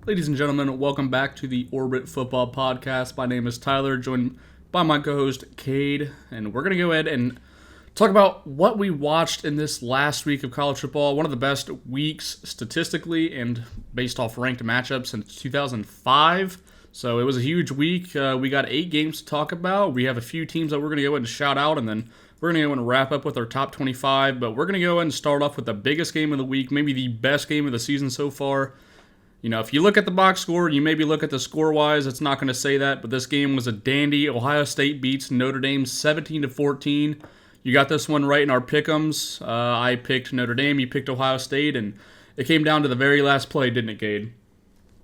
Ladies and gentlemen, welcome back to the Orbit Football Podcast. My name is Tyler, joined by my co-host Cade, and we're going to go ahead and talk about what we watched in this last week of college football. One of the best weeks statistically and based off ranked matchups since 2005. So it was a huge week. We got 8 games to talk about. We have a few teams that we're going to go ahead and shout out, and then we're going to go ahead and wrap up with our top 25. But we're going to go ahead and start off with the biggest game of the week, maybe the best game of the season so far. You know, if you look at the box score, you maybe look at the score-wise, it's not going to say that, but this game was a dandy. Ohio State beats Notre Dame 17-14. You got this one right in our pick'ems. I picked Notre Dame, you picked Ohio State, and it came down to the very last play, didn't it, Cade?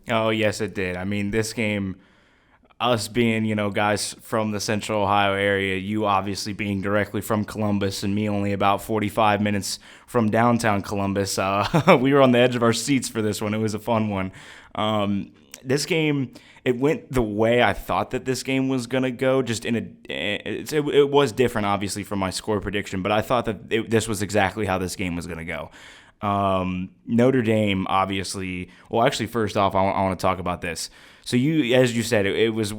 Oh, yes, it did. I mean, this game, us being, guys from the Central Ohio area, you obviously being directly from Columbus, and me only about 45 minutes from downtown Columbus, we were on the edge of our seats for this one. It was a fun one. This game, it went the way I thought that this game was going to go. Just it was different, obviously, from my score prediction, but I thought that this was exactly how this game was going to go. Notre Dame, obviously. Well, actually, first off, I want to talk about this. So as you said, it was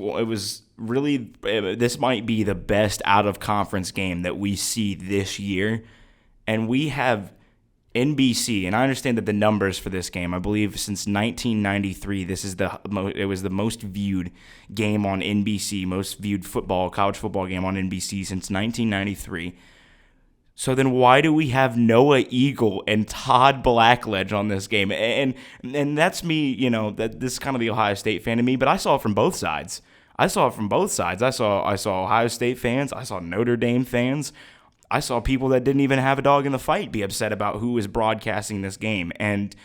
really, this might be the best out of conference game that we see this year, and we have NBC. And I understand that the numbers for this game, I believe, since 1993, it was the most viewed game on NBC, most viewed college football game on NBC since 1993. So then why do we have Noah Eagle and Todd Blackledge on this game? And that's me, that this is kind of the Ohio State fan of me, but I saw it from both sides. I saw Ohio State fans, I saw Notre Dame fans, I saw people that didn't even have a dog in the fight be upset about who was broadcasting this game. And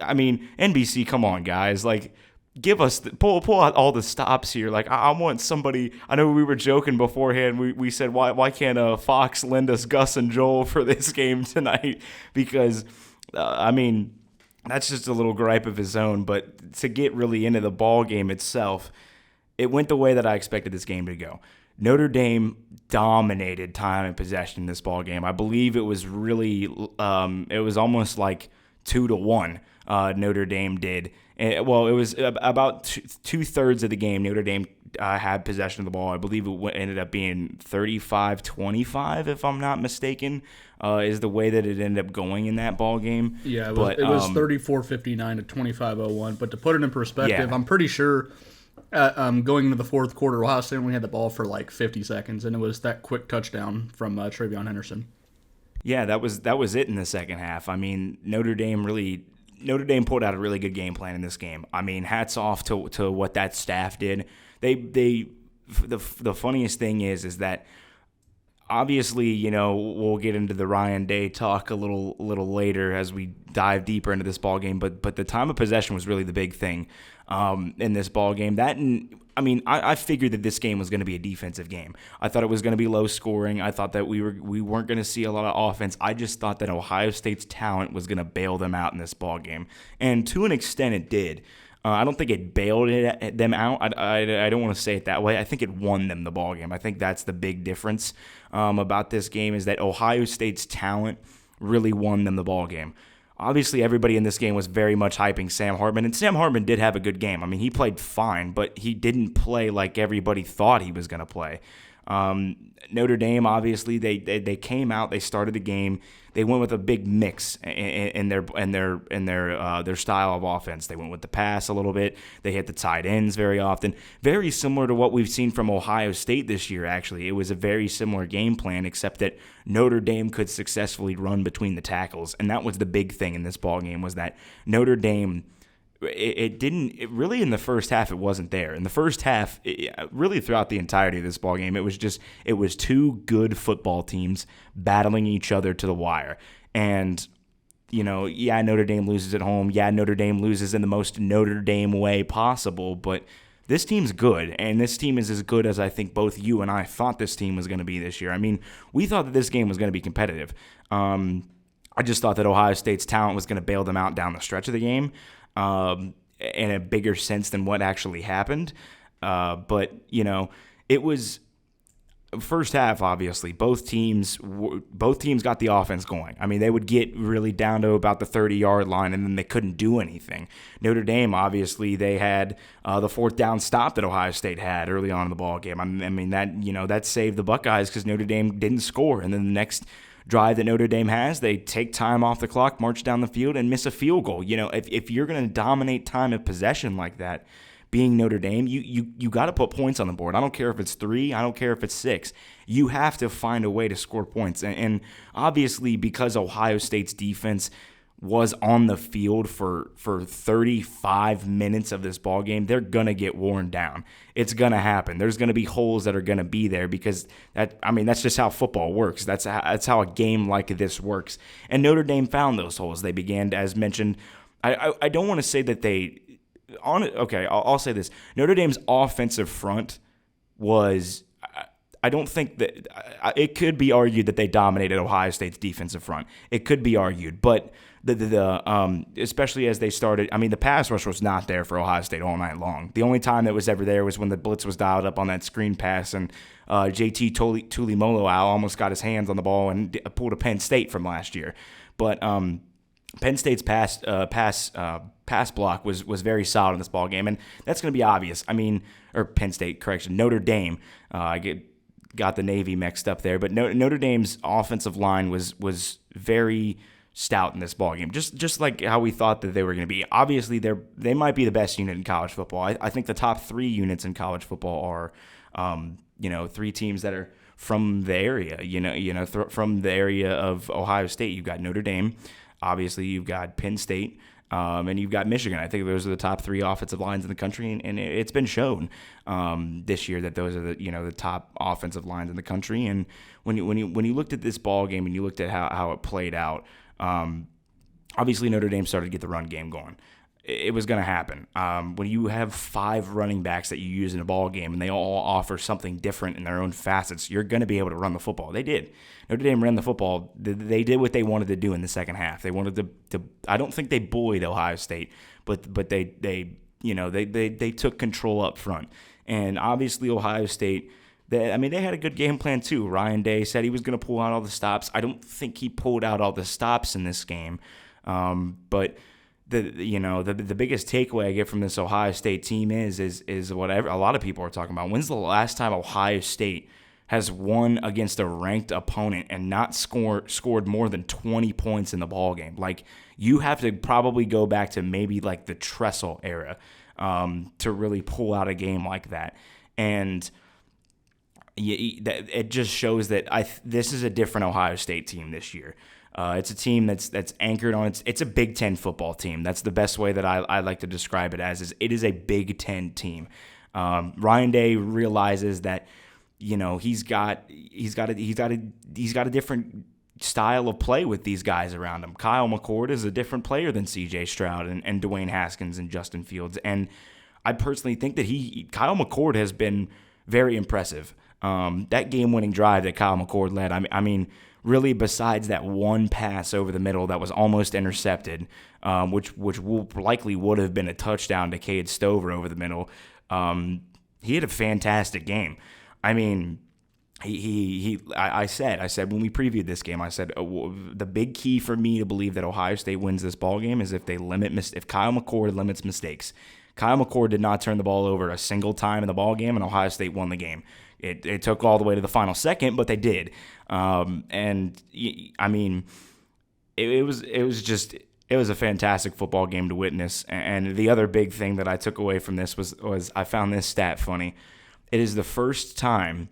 I mean, NBC, come on, guys, like, give us pull out all the stops here. Like, I want somebody. I know we were joking beforehand. We said why can't Fox lend us Gus and Joel for this game tonight? Because I mean, that's just a little gripe of his own. But to get really into the ball game itself, it went the way that I expected this game to go. Notre Dame dominated time and possession in this ball game. I believe it was really it was almost like 2-1. Notre Dame did. Well, it was about two-thirds of the game Notre Dame had possession of the ball. I believe it ended up being 35-25, if I'm not mistaken, is the way that it ended up going in that ball game. Yeah, it was 34-59 to 25-01. But to put it in perspective, I'm pretty sure going into the fourth quarter, Ohio State only had the ball for like 50 seconds, and it was that quick touchdown from TreVeyon Henderson. Yeah, that was it in the second half. I mean, Notre Dame pulled out a really good game plan in this game. I mean, hats off to what that staff did. The funniest thing is that obviously, we'll get into the Ryan Day talk a little later as we dive deeper into this ball game. But the time of possession was really the big thing in this ball game. I figured that this game was going to be a defensive game. I thought it was going to be low scoring. I thought that we weren't going to see a lot of offense. I just thought that Ohio State's talent was going to bail them out in this ball game, and to an extent, it did. I don't think it bailed them out. I don't want to say it that way. I think it won them the ball game. I think that's the big difference about this game is that Ohio State's talent really won them the ball game. Obviously, everybody in this game was very much hyping Sam Hartman, and Sam Hartman did have a good game. I mean, he played fine, but he didn't play like everybody thought he was going to play. Notre Dame, obviously, they came out, they started the game, they went with a big mix in their style of offense. They went with the pass a little bit. They hit the tight ends very often, very similar to what we've seen from Ohio State this year. Actually, it was a very similar game plan, except that Notre Dame could successfully run between the tackles, and that was the big thing in this ball game was that Notre Dame. It really in the first half it wasn't there. In the first half, really throughout the entirety of this ball game, it was two good football teams battling each other to the wire. And Notre Dame loses at home. Yeah, Notre Dame loses in the most Notre Dame way possible, but this team's good, and this team is as good as I think both you and I thought this team was going to be this year. I mean, we thought that this game was going to be competitive. I just thought that Ohio State's talent was going to bail them out down the stretch of the game. In a bigger sense than what actually happened. But it was first half, obviously, both teams got the offense going. I mean, they would get really down to about the 30-yard line, and then they couldn't do anything. Notre Dame, obviously, they had the fourth down stop that Ohio State had early on in the ball game. I mean that saved the Buckeyes because Notre Dame didn't score, and then the next drive that Notre Dame has, they take time off the clock, march down the field, and miss a field goal. If you're going to dominate time of possession like that, being Notre Dame, you got to put points on the board. I don't care if it's 3. I don't care if it's 6. You have to find a way to score points. And obviously, because Ohio State's defense was on the field for 35 minutes of this ball game, they're going to get worn down. It's going to happen. There's going to be holes that are going to be there because that's just how football works. That's how a game like this works. And Notre Dame found those holes. They began, as mentioned, I don't want to say that they I'll say this. Notre Dame's offensive front was, I don't think that, it could be argued that they dominated Ohio State's defensive front. It could be argued, but especially as they started, the pass rush was not there for Ohio State all night long. The only time that was ever there was when the blitz was dialed up on that screen pass, and JT Tulimoloau almost got his hands on the ball and pulled a Penn State from last year. But Penn State's pass block was very solid in this ball game, and that's going to be obvious. Notre Dame. I got the Navy mixed up there, but Notre Dame's offensive line was very stout in this ball game, just like how we thought that they were going to be. Obviously, they might be the best unit in college football. I think the top 3 units in college football are, 3 teams that are from the area. From the area of Ohio State, you've got Notre Dame. Obviously, you've got Penn State, and you've got Michigan. I think those are the top 3 offensive lines in the country, and it's been shown this year that those are the top offensive lines in the country. And when you looked at this ball game and you looked at how it played out, obviously Notre Dame started to get the run game going. It was going to happen. When you have 5 running backs that you use in a ball game and they all offer something different in their own facets, you're going to be able to run the football. They did. Notre Dame ran the football. They did what they wanted to do in the second half. They wanted to I don't think they bullied Ohio State, but they took control up front. And obviously Ohio State, they had a good game plan too. Ryan Day said he was going to pull out all the stops. I don't think he pulled out all the stops in this game, but the biggest takeaway I get from this Ohio State team is whatever a lot of people are talking about. When's the last time Ohio State has won against a ranked opponent and not scored more than 20 points in the ball game? Like, you have to probably go back to maybe like the Tressel era to really pull out a game like that. And it just shows that this is a different Ohio State team this year. It's a team that's anchored on it's a Big Ten football team. That's the best way that I like to describe it as. It is a Big Ten team. Ryan Day realizes that he's got a different style of play with these guys around him. Kyle McCord is a different player than C.J. Stroud and Dwayne Haskins and Justin Fields. And I personally think that Kyle McCord has been very impressive. That game-winning drive that Kyle McCord led, really, besides that one pass over the middle that was almost intercepted, which likely would have been a touchdown to Cade Stover over the middle, he had a fantastic game. I said when we previewed this game, I said the big key for me to believe that Ohio State wins this ball game is if Kyle McCord limits mistakes. Kyle McCord did not turn the ball over a single time in the ball game, and Ohio State won the game. It took all the way to the final second, but they did. It was a fantastic football game to witness. And the other big thing that I took away from this was I found this stat funny. It is the first time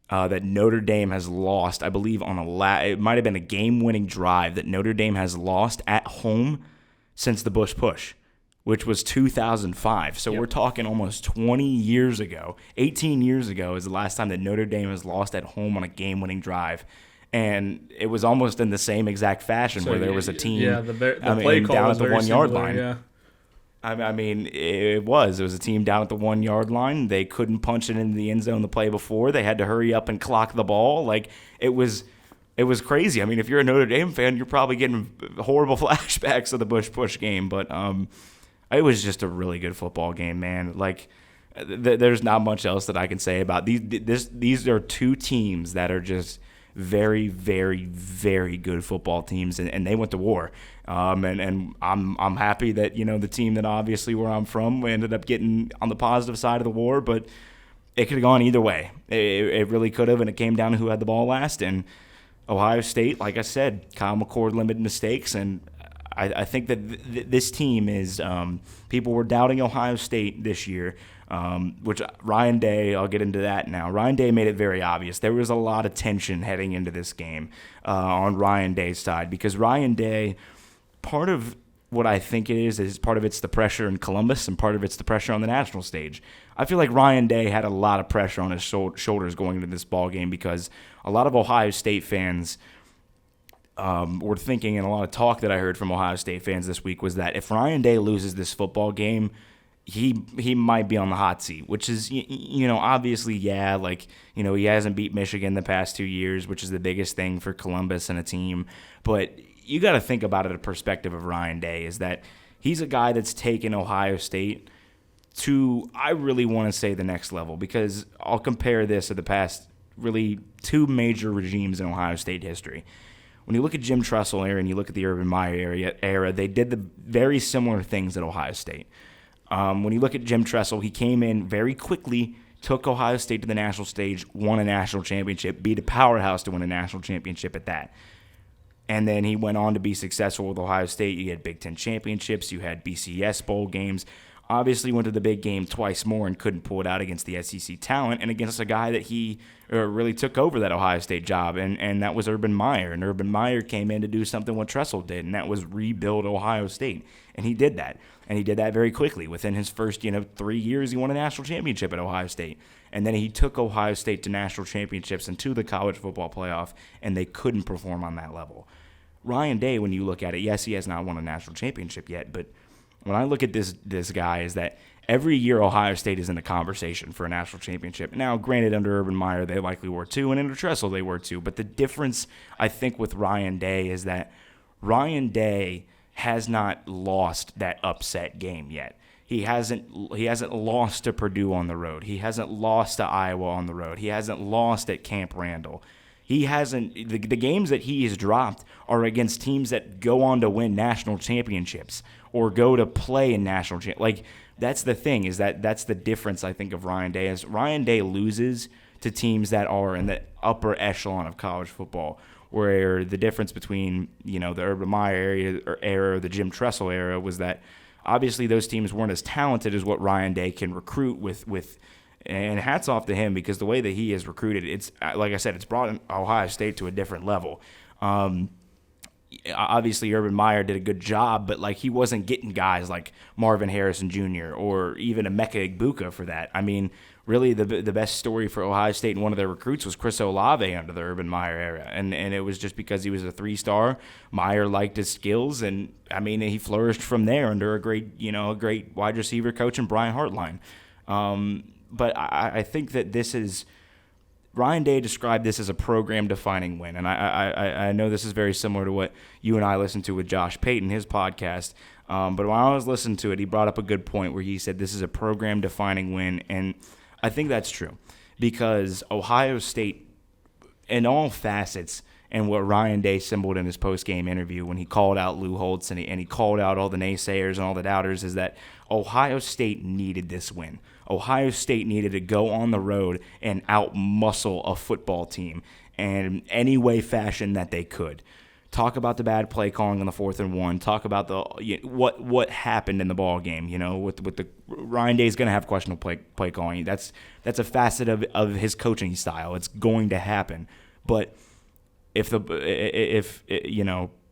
that Notre Dame has lost, I believe, it might have been a game-winning drive that Notre Dame has lost at home since the Bush Push, which was 2005. So We're talking almost 20 years ago. 18 years ago is the last time that Notre Dame has lost at home on a game-winning drive. And it was almost in the same exact fashion where there was a team the play call down was at the 1 yard line. Yeah. It was a team down at the 1 yard line. They couldn't punch it into the end zone the play before. They had to hurry up and clock the ball. Like, it was crazy. If you're a Notre Dame fan, you're probably getting horrible flashbacks of the Bush Push game. But it was just a really good football game, man. Like, there's not much else that I can say about these. These are two teams that are just very, very, very good football teams, and they went to war. And I'm happy that the team that obviously where I'm from ended up getting on the positive side of the war, but it could have gone either way. It really could have, and it came down to who had the ball last. And Ohio State, like I said, Kyle McCord limited mistakes, and I think that this team is people were doubting Ohio State this year, which Ryan Day, I'll get into that now. Ryan Day made it very obvious. There was a lot of tension heading into this game on Ryan Day's side because Ryan Day, part of what I think it is part of it's the pressure in Columbus and part of it's the pressure on the national stage. I feel like Ryan Day had a lot of pressure on his shoulders going into this ball game because a lot of Ohio State fans were thinking, and a lot of talk that I heard from Ohio State fans this week was that if Ryan Day loses this football game, he might be on the hot seat, which is, obviously, yeah, he hasn't beat Michigan the past 2 years, which is the biggest thing for Columbus and a team. But you got to think about it, a perspective of Ryan Day is that he's a guy that's taken Ohio State to, I really want to say, the next level, because I'll compare this to the past really two major regimes in Ohio State history. When you look at Jim Tressel era and you look at the Urban Meyer era, they did the very similar things at Ohio State. When you look at Jim Tressel, he came in very quickly, took Ohio State to the national stage, won a national championship, beat a powerhouse to win a national championship at that. And then he went on to be successful with Ohio State. You had Big Ten championships. You had BCS bowl games. Obviously went to the big game twice more and couldn't pull it out against the SEC talent and against a guy that he really took over that Ohio State job, and that was Urban Meyer. And Urban Meyer came in to do something what Tressel did, and that was rebuild Ohio State. And he did that. And he did that very quickly. Within his first 3 years, he won a national championship at Ohio State. And then he took Ohio State to national championships and to the college football playoff, and they couldn't perform on that level. Ryan Day, when you look at it, yes, he has not won a national championship yet, but when I look at this guy is that every year Ohio State is in the conversation for a national championship. Now, granted, under Urban Meyer, they likely were too, and under Tressel, they were too. But the difference, I think, with Ryan Day is that Ryan Day has not lost that upset game yet. He hasn't lost to Purdue on the road. He hasn't lost to Iowa on the road. He hasn't lost at Camp Randall. He hasn't. The games that he has dropped are against teams that go on to win national championships or go to play in national championships. Like, that's the thing, is that's the difference, I think, of Ryan Day. Is Ryan Day loses to teams that are in the upper echelon of college football, where the difference between the Urban Meyer era or the Jim Tressel era was that obviously those teams weren't as talented as what Ryan Day can recruit with. And hats off to him, because the way that he has recruited, it's like I said, it's brought Ohio State to a different level. Obviously, Urban Meyer did a good job, but he wasn't getting guys like Marvin Harrison Jr. or even Emeka Egbuka for that. I mean, really, the best story for Ohio State and one of their recruits was Chris Olave under the Urban Meyer era, and it was just because he was a 3-star. Meyer liked his skills, and I mean, he flourished from there under a great wide receiver coach in Brian Hartline. But I think that this is – Ryan Day described this as a program-defining win, and I know this is very similar to what you and I listened to with Josh Payton, his podcast. But when I was listening to it, he brought up a good point where he said this is a program-defining win, and I think that's true because Ohio State, in all facets, and what Ryan Day symboled in his post-game interview when he called out Lou Holtz and he called out all the naysayers and all the doubters, is that Ohio State needed this win. Ohio State needed to go on the road and out-muscle a football team in any way, fashion that they could. Talk about the bad play calling on the 4th and 1. Talk about what happened in the ball game. With the Ryan Day's going to have questionable play calling. That's a facet of his coaching style. It's going to happen. But if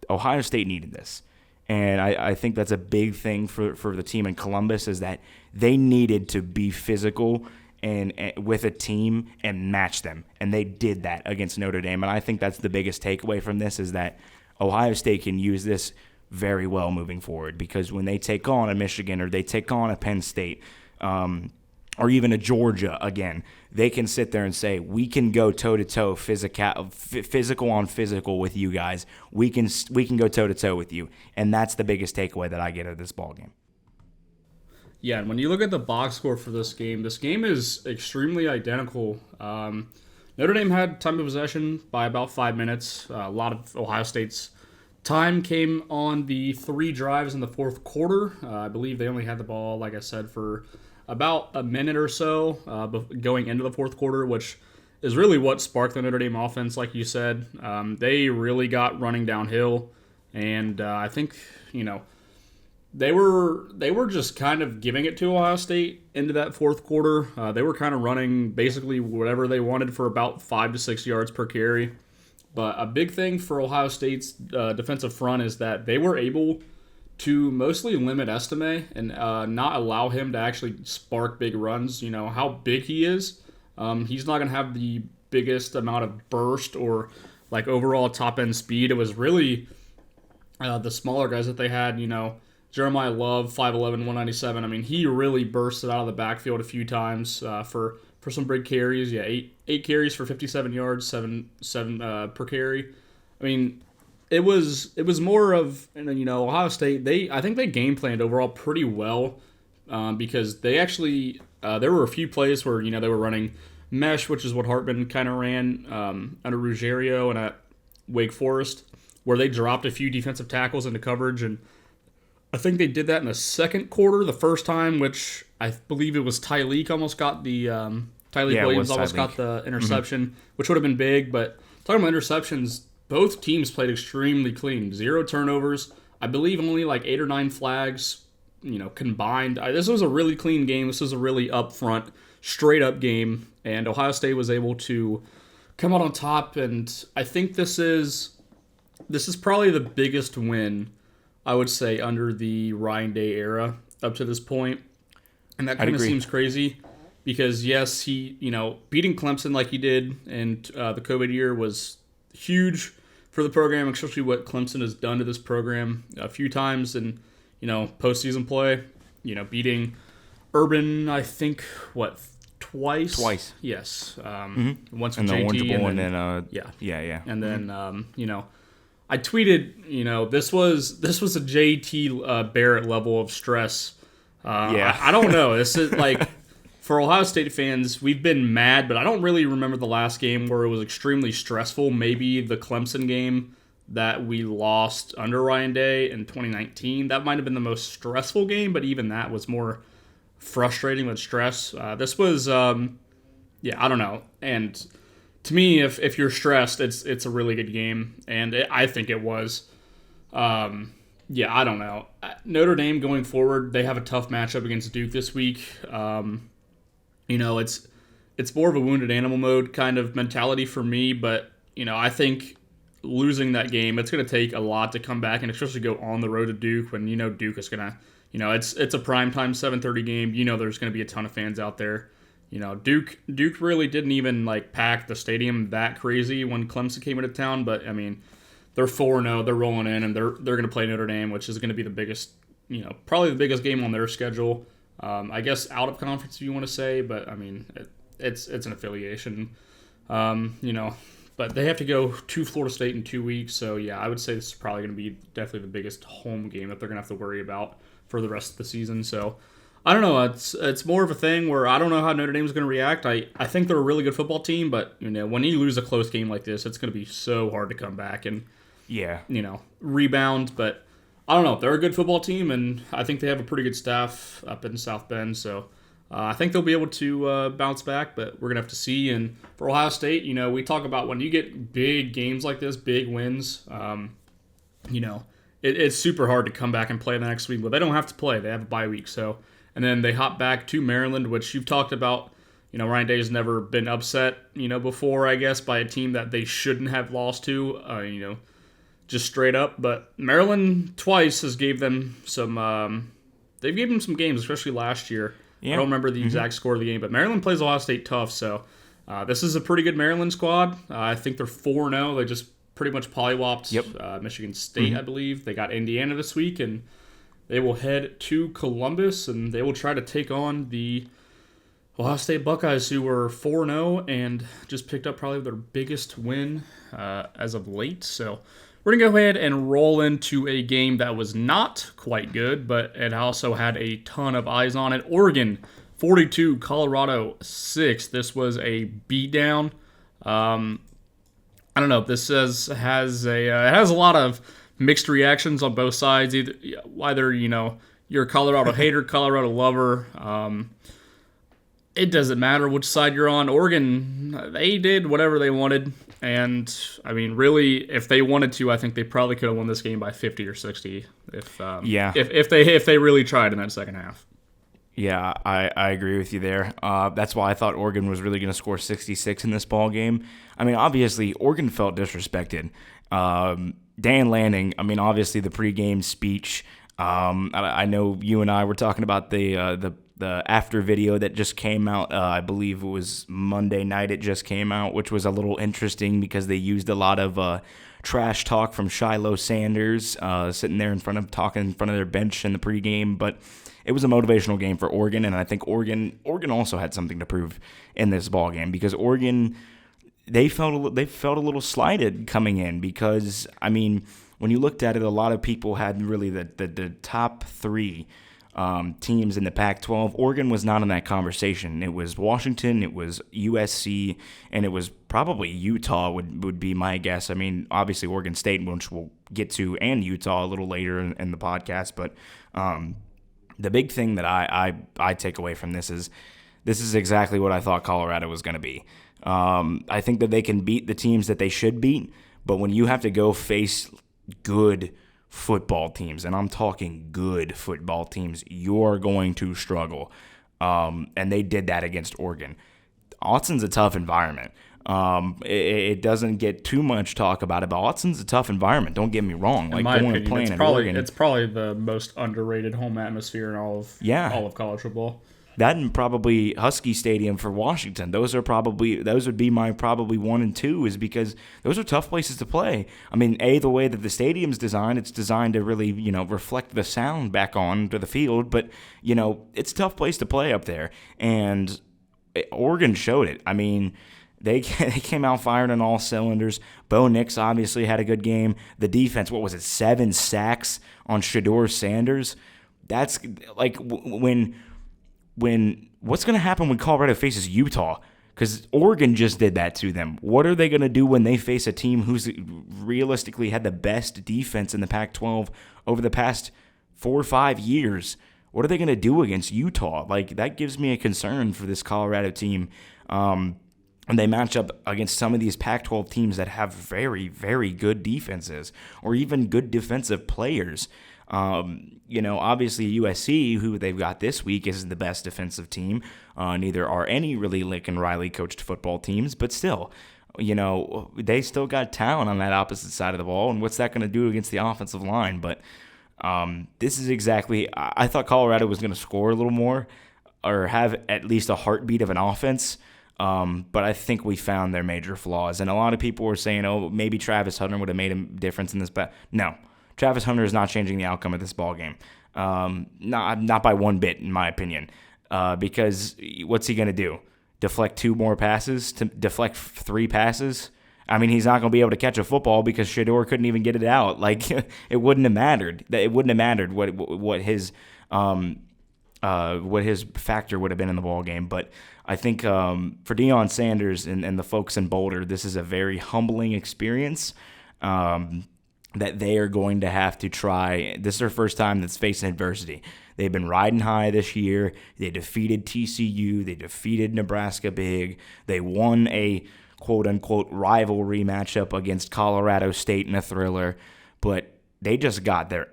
Ohio State needed this. And I think that's a big thing for the team in Columbus, is that they needed to be physical and with a team and match them. And they did that against Notre Dame. And I think that's the biggest takeaway from this, is that Ohio State can use this very well moving forward, because when they take on a Michigan or they take on a Penn State or even a Georgia again, they can sit there and say, we can go toe-to-toe physical on physical with you guys. We can go toe-to-toe with you. And that's the biggest takeaway that I get out of this ballgame. Yeah, and when you look at the box score for this game is extremely identical. Notre Dame had time of possession by about 5 minutes. A lot of Ohio State's time came on the 3 drives in the fourth quarter. I believe they only had the ball, like I said, for about a minute or so going into the fourth quarter, which is really what sparked the Notre Dame offense, like you said. They really got running downhill, and I think, they were just kind of giving it to Ohio State into that fourth quarter. They were kind of running basically whatever they wanted for about 5 to 6 yards per carry. But a big thing for Ohio State's defensive front is that they were able to mostly limit Estime and not allow him to actually spark big runs. You know how big he is. He's not going to have the biggest amount of burst or like overall top end speed. It was really the smaller guys that they had. Jeremiah Love, 5'11", 197. I mean, he really bursted out of the backfield a few times for some big carries. Yeah, eight carries for 57 yards, seven per carry. I mean, it was more of, Ohio State. I think they game planned overall pretty well because they actually there were a few plays where they were running mesh, which is what Hartman kind of ran under Ruggiero and at Wake Forest, where they dropped a few defensive tackles into coverage, and I think they did that in the second quarter, the first time, which I believe it was Tyleek almost got the Williams almost got the interception, which would have been big. But talking about interceptions, both teams played extremely clean, 0 turnovers. I believe only like 8 or 9 flags, combined. This was a really clean game. This was a really upfront, straight up game, and Ohio State was able to come out on top. And I think this is probably the biggest win, I would say, under the Ryan Day era up to this point. And that kind of seems crazy because, yes, he, beating Clemson like he did in the COVID year was huge for the program, especially what Clemson has done to this program a few times in, postseason play. Beating Urban, I think, twice? Twice. Yes. Once with JT. The Orange Bowl and then, yeah. And then, I tweeted, this was a JT Barrett level of stress. I don't know. This is like, for Ohio State fans, we've been mad, but I don't really remember the last game where it was extremely stressful. Maybe the Clemson game that we lost under Ryan Day in 2019. That might have been the most stressful game, but even that was more frustrating than stress. This was, I don't know. And to me, if you're stressed, it's a really good game, and I think it was. I don't know. Notre Dame going forward, they have a tough matchup against Duke this week. It's more of a wounded animal mode kind of mentality for me, but I think losing that game, it's going to take a lot to come back, and especially go on the road to Duke when Duke is going to, it's a primetime 7:30 game. There's going to be a ton of fans out there. Duke really didn't even pack the stadium that crazy when Clemson came into town, but I mean, they're 4-0, they're rolling in, and they're going to play Notre Dame, which is going to be the biggest, probably the biggest game on their schedule. I guess out of conference if you want to say, but I mean, it's an affiliation, but they have to go to Florida State in 2 weeks, so yeah, I would say this is probably going to be definitely the biggest home game that they're going to have to worry about for the rest of the season. So I don't know. It's more of a thing where I don't know how Notre Dame is going to react. I think they're a really good football team, but when you lose a close game like this, it's going to be so hard to come back and rebound. But I don't know. They're a good football team, and I think they have a pretty good staff up in South Bend. So I think they'll be able to bounce back, but we're going to have to see. And for Ohio State, we talk about when you get big games like this, big wins, it's super hard to come back and play the next week. But they don't have to play. They have a bye week, so. And then they hop back to Maryland, which you've talked about. Ryan Day's never been upset, before, I guess, by a team that they shouldn't have lost to, just straight up. But Maryland twice has gave them some, they've given them some games, especially last year. Yeah. I don't remember the exact score of the game, but Maryland plays Ohio State tough. So this is a pretty good Maryland squad. I think they're 4-0. They just pretty much pollywopped Michigan State, I believe. They got Indiana this week, and they will head to Columbus, and they will try to take on the Ohio State Buckeyes, who were 4-0 and just picked up probably their biggest win as of late. So we're going to go ahead and roll into a game that was not quite good, but it also had a ton of eyes on it. Oregon 42, Colorado 6. This was a beatdown. I don't know. This has a lot of mixed reactions on both sides. Either you're a Colorado hater, Colorado lover. It doesn't matter which side you're on. Oregon, they did whatever they wanted, and I mean, really, if they wanted to, I think they probably could have won this game by 50 or 60 if they really tried in that second half. Yeah, I agree with you there. That's why I thought Oregon was really going to score 66 in this ball game. I mean, obviously, Oregon felt disrespected. Dan Lanning, I mean, obviously the pregame speech. I know you and I were talking about the after video that just came out. I believe it was Monday night. It just came out, which was a little interesting because they used a lot of trash talk from Shiloh Sanders, sitting there talking in front of their bench in the pregame, but. It was a motivational game for Oregon, and I think Oregon also had something to prove in this ball game because Oregon they felt a little slighted coming in because I mean when you looked at it, a lot of people had really the top three teams in the Pac-12. Oregon was not in that conversation. It was Washington, it was USC, and it was probably Utah would be my guess. I mean, obviously Oregon State, which we'll get to, and Utah a little later in the podcast, but. The big thing that I take away from this is exactly what I thought Colorado was going to be. I think that they can beat the teams that they should beat, but when you have to go face good football teams, and I'm talking good football teams, you're going to struggle. And they did that against Oregon. Autzen a tough environment. It doesn't get too much talk about it, but Autzen a tough environment. Don't get me wrong. Like going and playing in Oregon, it's probably the most underrated home atmosphere in all of college football. That and probably Husky Stadium for Washington. Those would be my probably 1 and 2 is because those are tough places to play. I mean, the way that the stadium's designed, it's designed to really, reflect the sound back onto the field, but, it's a tough place to play up there. And Oregon showed it. I mean, they came out firing on all cylinders. Bo Nix obviously had a good game. The defense, 7 sacks on Shedeur Sanders? That's like when what's going to happen when Colorado faces Utah? Because Oregon just did that to them. What are they going to do when they face a team who's realistically had the best defense in the Pac-12 over the past 4 or 5 years? What are they going to do against Utah? Like, that gives me a concern for this Colorado team. And they match up against some of these Pac-12 teams that have very, very good defenses or even good defensive players. Obviously USC, who they've got this week, isn't the best defensive team. Neither are any really Lincoln Riley coached football teams, but still, they still got talent on that opposite side of the ball. And what's that going to do against the offensive line? But this is exactly, I thought Colorado was going to score a little more or have at least a heartbeat of an offense. But I think we found their major flaws. And a lot of people were saying, maybe Travis Hunter would have made a difference in this. But no, Travis Hunter is not changing the outcome of this ball game. Not by one bit, in my opinion. Because what's he going to do? Deflect 2 more passes? To deflect 3 passes? I mean, he's not going to be able to catch a football because Shedeur couldn't even get it out. Like, it wouldn't have mattered. It wouldn't have mattered what his factor would have been in the ball game. But I think for Deion Sanders and the folks in Boulder, this is a very humbling experience that they are going to have to try. This is their first time that's facing adversity. They've been riding high this year. They defeated TCU. They defeated Nebraska big. They won a quote-unquote rivalry matchup against Colorado State in a thriller. But they just got their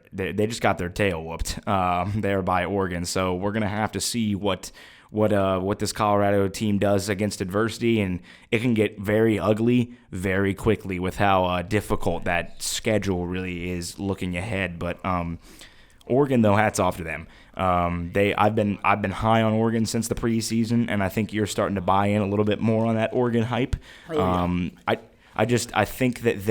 tail whooped there by Oregon. So we're gonna have to see what this Colorado team does against adversity, and it can get very ugly very quickly with how difficult that schedule really is looking ahead. But Oregon, though, hats off to them. I've been high on Oregon since the preseason, and I think you're starting to buy in a little bit more on that Oregon hype. I think that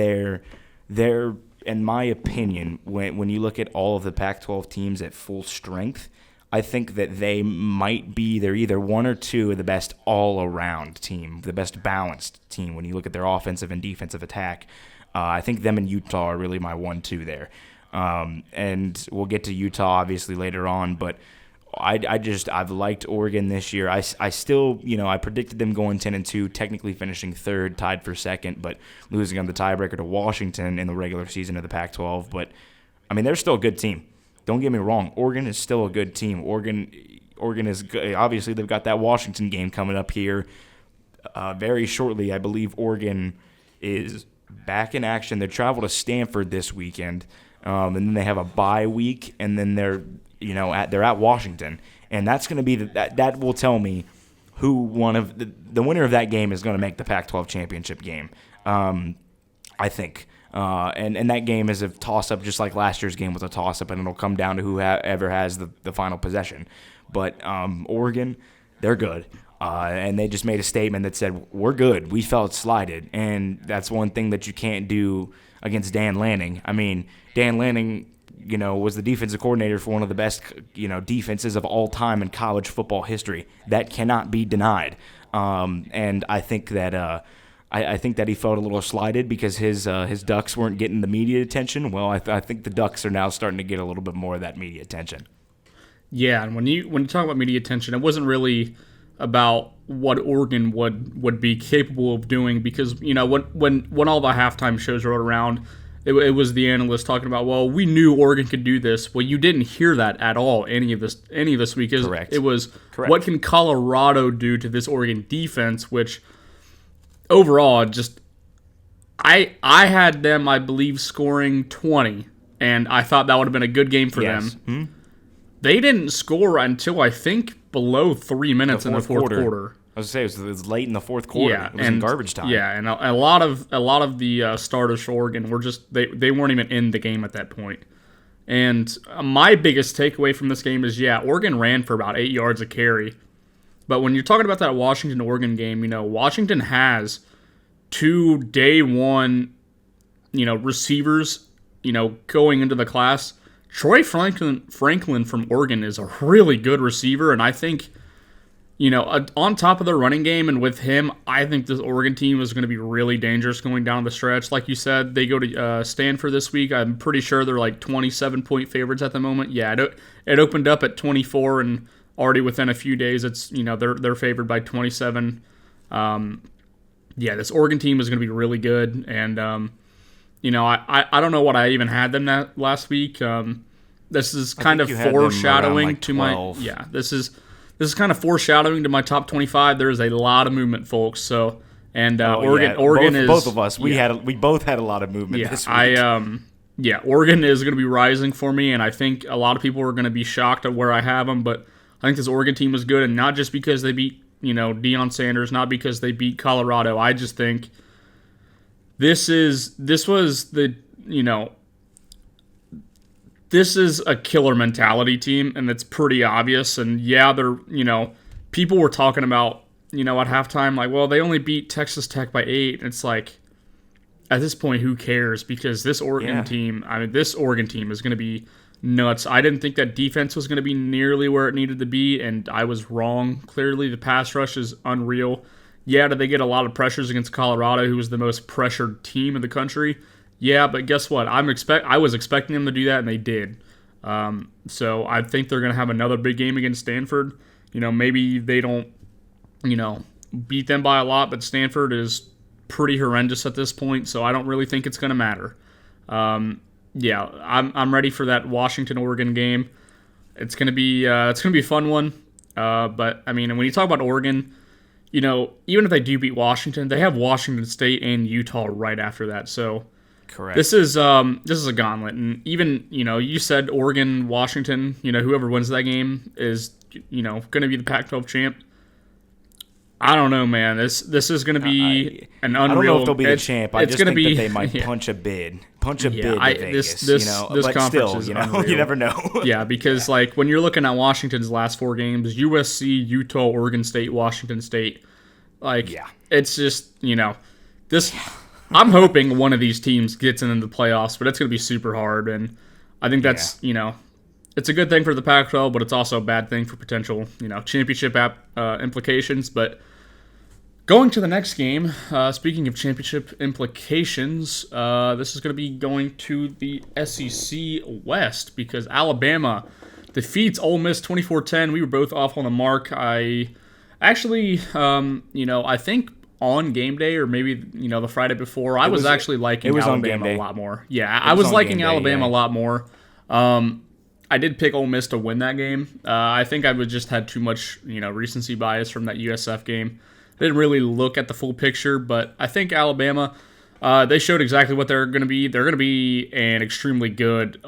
they're in my opinion, when you look at all of the Pac-12 teams at full strength, I think that they're either 1 or 2 of the best all-around team, the best balanced team when you look at their offensive and defensive attack. I think them and Utah are really my 1-2 there. And we'll get to Utah obviously later on, but I've liked Oregon this year. I still, I predicted them going 10-2, technically finishing third, tied for second, but losing on the tiebreaker to Washington in the regular season of the Pac-12. But I mean, they're still a good team. Don't get me wrong. Oregon is still a good team. Oregon is good. Obviously they've got that Washington game coming up here very shortly. I believe Oregon is back in action. They travel to Stanford this weekend, and then they have a bye week, and then they're at Washington, and that's going to be that will tell me who one of the winner of that game is going to make the Pac-12 championship game. I think, and that game is a toss-up, just like last year's game was a toss-up, and it'll come down to whoever has the final possession. But Oregon, they're good. And they just made a statement that said, we're good. We felt slighted. And that's one thing that you can't do against Dan Lanning. I mean, Dan Lanning, was the defensive coordinator for one of the best, defenses of all time in college football history. That cannot be denied. And I think that I think that he felt a little slighted because his Ducks weren't getting the media attention. Well, I think the Ducks are now starting to get a little bit more of that media attention. Yeah, and when you talk about media attention, it wasn't really about what Oregon would be capable of doing, because when all the halftime shows rolled around, it was the analysts talking about, well, we knew Oregon could do this. Well, you didn't hear that at all any of this week. Correct. It was correct. What can Colorado do to this Oregon defense, which overall just I had them, I believe, scoring 20, and I thought that would have been a good game for them. Mm-hmm. They didn't score until, I think, below 3 minutes in the fourth quarter. I was going to say, it was late in the fourth quarter. Yeah, it was in garbage time. Yeah, and a lot of the starters for Oregon were just they weren't even in the game at that point. And my biggest takeaway from this game is, Oregon ran for about 8 yards a carry. But when you're talking about that Washington-Oregon game, Washington has 2 day one, receivers, going into the class. Troy Franklin from Oregon is a really good receiver, and I think, on top of their running game and with him, I think this Oregon team is going to be really dangerous going down the stretch. Like you said, they go to Stanford this week. I'm pretty sure they're like 27-point favorites at the moment. Yeah, it opened up at 24, and already within a few days, it's they're favored by 27. This Oregon team is going to be really good, and I don't know what I even had them that last week. This is kind of foreshadowing to my This is kind of foreshadowing to my top 25. There is a lot of movement, folks. So Oregon is both of us. We both had a lot of movement this week. Oregon is going to be rising for me, and I think a lot of people are going to be shocked at where I have them. But I think this Oregon team is good, and not just because they beat Deion Sanders, not because they beat Colorado. I just think this is a killer mentality team, and it's pretty obvious. And they're, people were talking about, at halftime, like, well, they only beat Texas Tech by 8. And it's like, at this point, who cares? Because this Oregon team is going to be nuts. I didn't think that defense was going to be nearly where it needed to be, and I was wrong. Clearly, the pass rush is unreal. Did they get a lot of pressures against Colorado, who was the most pressured team in the country? Yeah, but guess what? I was expecting them to do that, and they did. So I think they're going to have another big game against Stanford. Maybe they don't, beat them by a lot, but Stanford is pretty horrendous at this point, so I don't really think it's going to matter. I'm ready for that Washington-Oregon game. It's going to be a fun one. But I mean, when you talk about Oregon, even if they do beat Washington, they have Washington State and Utah right after that. So correct. This is a gauntlet, and even you said Oregon, Washington. Whoever wins that game is going to be the Pac-12 champ. I don't know, man. This is going to be an unreal. I don't know if they'll be the champ. I just think that they might yeah. punch a bid to Vegas. This but conference still, is unreal. You never know. Yeah, because like when you're looking at Washington's last 4 games, USC, Utah, Oregon State, Washington State, it's just this. I'm hoping one of these teams gets into the playoffs, but it's going to be super hard, and I think that's it's a good thing for the Pac-12, but it's also a bad thing for potential championship implications. But Going to the next game, speaking of championship implications, this is going to be going to the SEC West because Alabama defeats Ole Miss 24-10. We were both off on the mark. I actually, I think on game day or maybe, the Friday before, I was actually liking Alabama a lot more. Yeah, I was liking Alabama a lot more. I did pick Ole Miss to win that game. I think I would just had too much, recency bias from that USF game. Didn't really look at the full picture, but I think Alabama, they showed exactly what they're going to be. They're going to be an extremely good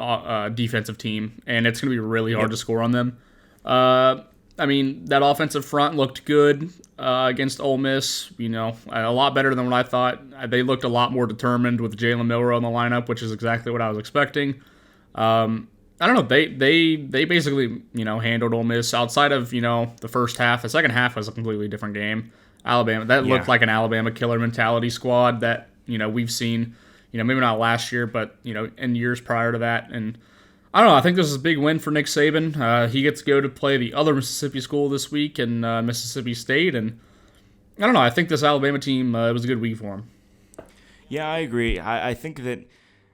defensive team, and it's going to be really hard to score on them. That offensive front looked good against Ole Miss, a lot better than what I thought. They looked a lot more determined with Jalen Milroe in the lineup, which is exactly what I was expecting. I don't know. They basically, handled Ole Miss outside of, the first half. The second half was a completely different game. Alabama, that looked like an Alabama killer mentality squad that, we've seen, maybe not last year, but, in years prior to that. And I don't know. I think this is a big win for Nick Saban. He gets to go to play the other Mississippi school this week in Mississippi State. And I don't know. I think this Alabama team, it was a good week for him. Yeah, I agree. I think that,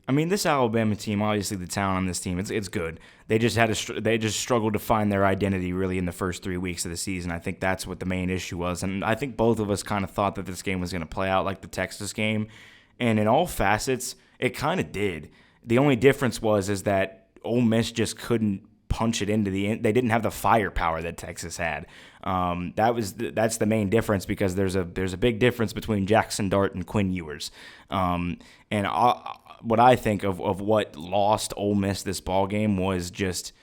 this Alabama team, obviously the talent on this team, it's good. They just struggled to find their identity really in the first 3 weeks of the season. I think that's what the main issue was, and I think both of us kind of thought that this game was going to play out like the Texas game, and in all facets, it kind of did. The only difference is that Ole Miss just couldn't punch it into the end. They didn't have the firepower that Texas had. That's the main difference because there's a big difference between Jackson Dart and Quinn Ewers, what I think of what lost Ole Miss this ball game was just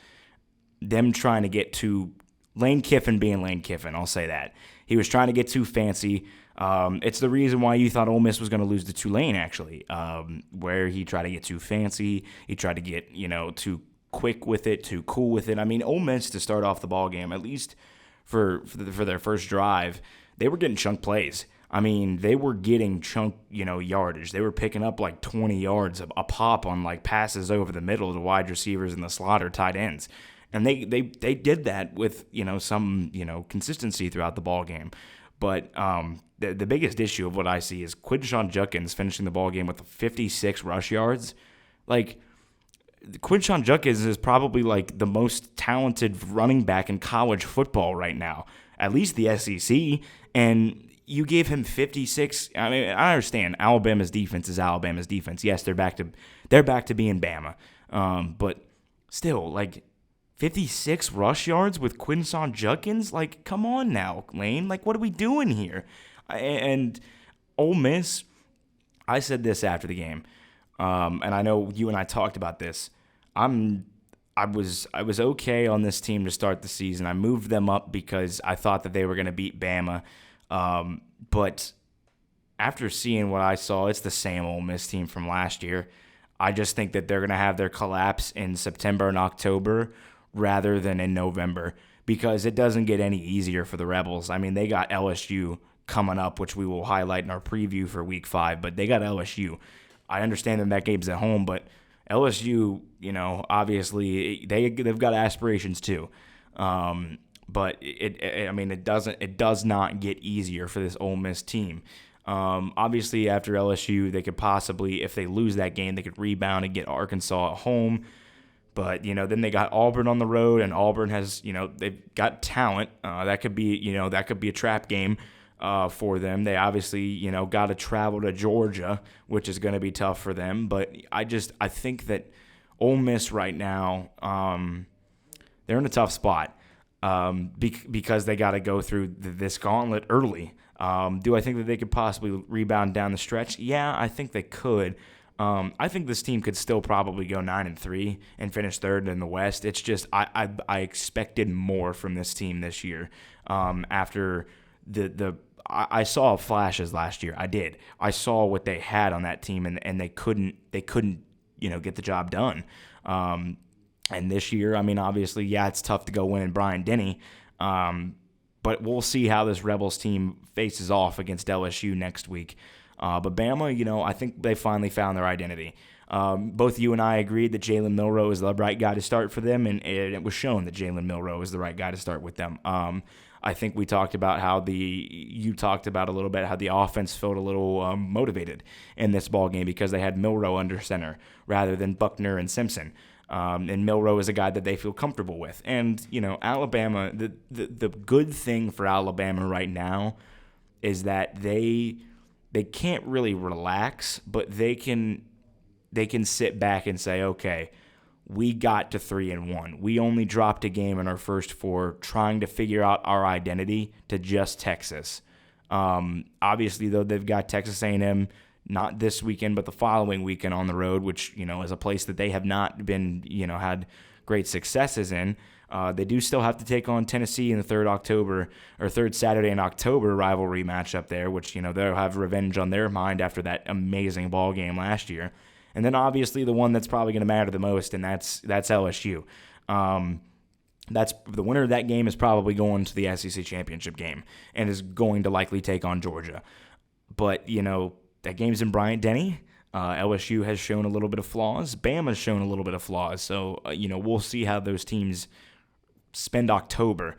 them trying to get too Lane Kiffin being Lane Kiffin. I'll say that he was trying to get too fancy. It's the reason why you thought Ole Miss was going to lose to Tulane, actually, where he tried to get too fancy. He tried to get too quick with it, too cool with it. Ole Miss to start off the ball game, at least for their first drive, they were getting chunk plays. They were getting chunk, yardage. They were picking up like 20 yards a pop on like passes over the middle to wide receivers and the slot or tight ends. And they did that with, some, consistency throughout the ball game. But the biggest issue of what I see is Quinshon Judkins finishing the ball game with 56 rush yards. Like, Quinshon Judkins is probably like the most talented running back in college football right now, at least the SEC. And you gave him 56. I understand Alabama's defense is Alabama's defense. Yes, they're back to being Bama. But still, like 56 rush yards with Quinshon Judkins. Like, come on now, Lane. Like, what are we doing here? And Ole Miss, I said this after the game, and I know you and I talked about this. I was okay on this team to start the season. I moved them up because I thought that they were going to beat Bama. But after seeing what I saw, it's the same Ole Miss team from last year. I just think that they're going to have their collapse in September and October rather than in November because it doesn't get any easier for the Rebels. They got LSU coming up, which we will highlight in our preview for Week 5, but they got LSU. I understand that game's at home, but LSU, obviously they've got aspirations too. But it does not get easier for this Ole Miss team. Obviously, after LSU, they could possibly, if they lose that game, they could rebound and get Arkansas at home. But then they got Auburn on the road, and Auburn has, they've got talent. That could be a trap game for them. They obviously, got to travel to Georgia, which is going to be tough for them. But I think that Ole Miss right now, they're in a tough spot. Because they got to go through this gauntlet early. Do I think that they could possibly rebound down the stretch? Yeah, I think they could. I think this team could still probably go 9-3 and finish third in the West. It's just I expected more from this team this year. After I saw flashes last year. I did. I saw what they had on that team, and they couldn't get the job done. And this year, obviously, yeah, it's tough to go win in Bryant-Denny, but we'll see how this Rebels team faces off against LSU next week. But Bama, I think they finally found their identity. Both you and I agreed that Jalen Milroe is the right guy to start for them, and it was shown that Jalen Milroe is the right guy to start with them. I think we talked about you talked about a little bit how the offense felt a little motivated in this ball game because they had Milroe under center rather than Buckner and Simpson. And Milroe is a guy that they feel comfortable with. And, Alabama, the good thing for Alabama right now is that they can't really relax, but they can sit back and say, okay, we got to 3-1. We only dropped a game in our first 4 trying to figure out our identity to just Texas. Obviously, though, they've got Texas A&M not this weekend, but the following weekend on the road, which, is a place that they have not been, had great successes in. They do still have to take on Tennessee in the third Saturday in October rivalry matchup there, which, they'll have revenge on their mind after that amazing ball game last year. And then obviously the one that's probably going to matter the most, and that's LSU. That's the winner of that game is probably going to the SEC championship game and is going to likely take on Georgia. But, that game's in Bryant-Denny. LSU has shown a little bit of flaws. Bama's shown a little bit of flaws. So, we'll see how those teams spend October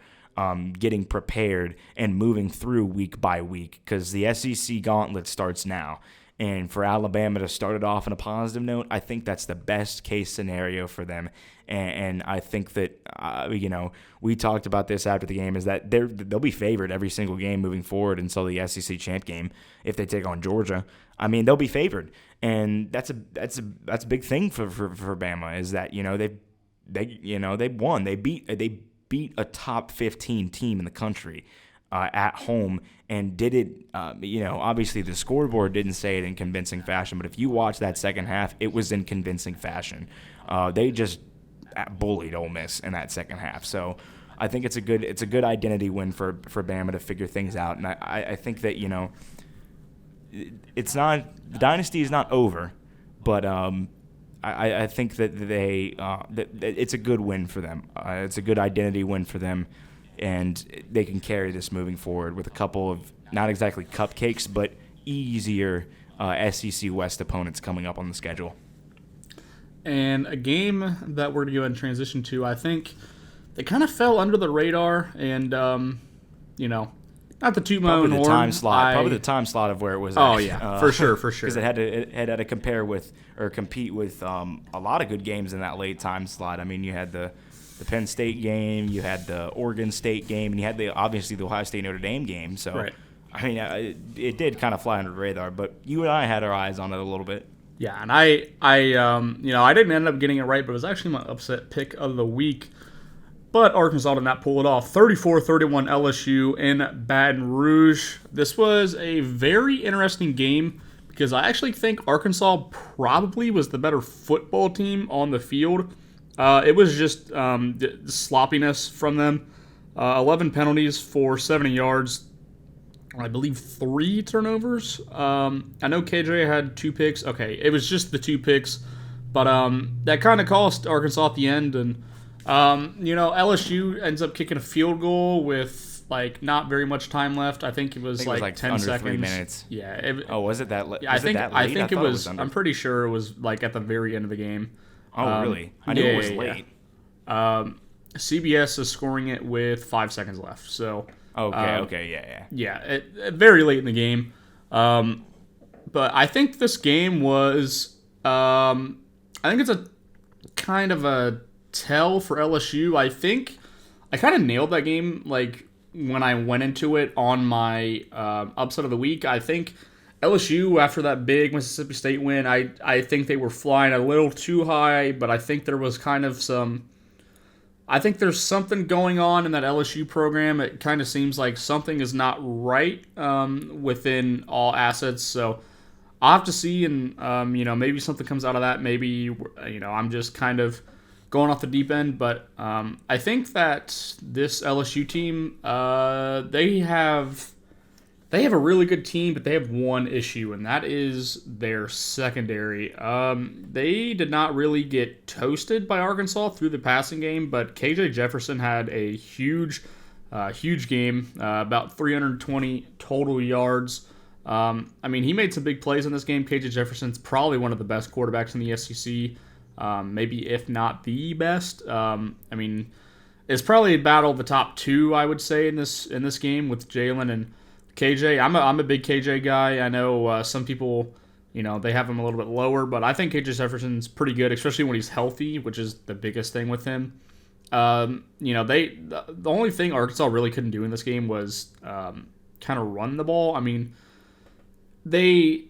getting prepared and moving through week by week because the SEC gauntlet starts now. And for Alabama to start it off on a positive note, I think that's the best case scenario for them. And I think that, we talked about this after the game, is that they'll be favored every single game moving forward until the SEC champ game if they take on Georgia. I mean, they'll be favored. And that's a big thing for Bama is that, they won. They beat a top 15 team in the country at home and did it, obviously the scoreboard didn't say it in convincing fashion, but if you watch that second half, it was in convincing fashion. They just bullied Ole Miss in that second half. So I think it's a good identity win for Bama to figure things out. And I think that, it's not, the dynasty is not over, but I think that that it's a good win for them. It's a good identity win for them. And they can carry this moving forward with a couple of not exactly cupcakes, but easier SEC West opponents coming up on the schedule. And a game that we're going to go ahead and transition to, I think they kind of fell under the radar and, not the toot my own horn. Probably the time slot of where it was. Oh, yeah, for sure. Because it had to compare with or compete with a lot of good games in that late time slot. I mean, you had the Penn State game, you had the Oregon State game, and you had obviously the Ohio State Notre Dame game. So, right. I mean, it did kind of fly under the radar, but you and I had our eyes on it a little bit. Yeah, and I didn't end up getting it right, but it was actually my upset pick of the week. But Arkansas did not pull it off. 34-31 LSU in Baton Rouge. This was a very interesting game because I actually think Arkansas probably was the better football team on the field. It was just sloppiness from them. 11 penalties for 70 yards. I believe 3 turnovers. I know KJ had 2 picks. Okay, it was just the 2 picks. But that kind of cost Arkansas at the end. And, LSU ends up kicking a field goal with, not very much time left. I think it was, 10 under seconds. 3 minutes. Yeah. Was it that late? Yeah, I think it was. Under. I'm pretty sure it was, at the very end of the game. Oh, really? I knew it was late. CBS is scoring it with 5 seconds left. So yeah. Yeah, very late in the game. But I think this game was. I think it's a kind of a tell for LSU. I think I kind of nailed that game. When I went into it on my upset of the week, I think LSU, after that big Mississippi State win, I think they were flying a little too high, but I think there was kind of I think there's something going on in that LSU program. It kind of seems like something is not right within all assets. So I'll have to see, and maybe something comes out of that. Maybe I'm just kind of going off the deep end, but I think that this LSU team, they have a really good team, but they have one issue, and that is their secondary. They did not really get toasted by Arkansas through the passing game, but KJ Jefferson had a huge game, about 320 total yards. I mean, he made some big plays in this game. KJ Jefferson's probably one of the best quarterbacks in the SEC, maybe if not the best. I mean, it's probably a battle of the top two, I would say, in this game with Jalen and KJ. I'm a big KJ guy. I know some people, they have him a little bit lower, but I think KJ Jefferson's pretty good, especially when he's healthy, which is the biggest thing with him. The only thing Arkansas really couldn't do in this game was kind of run the ball. I mean, a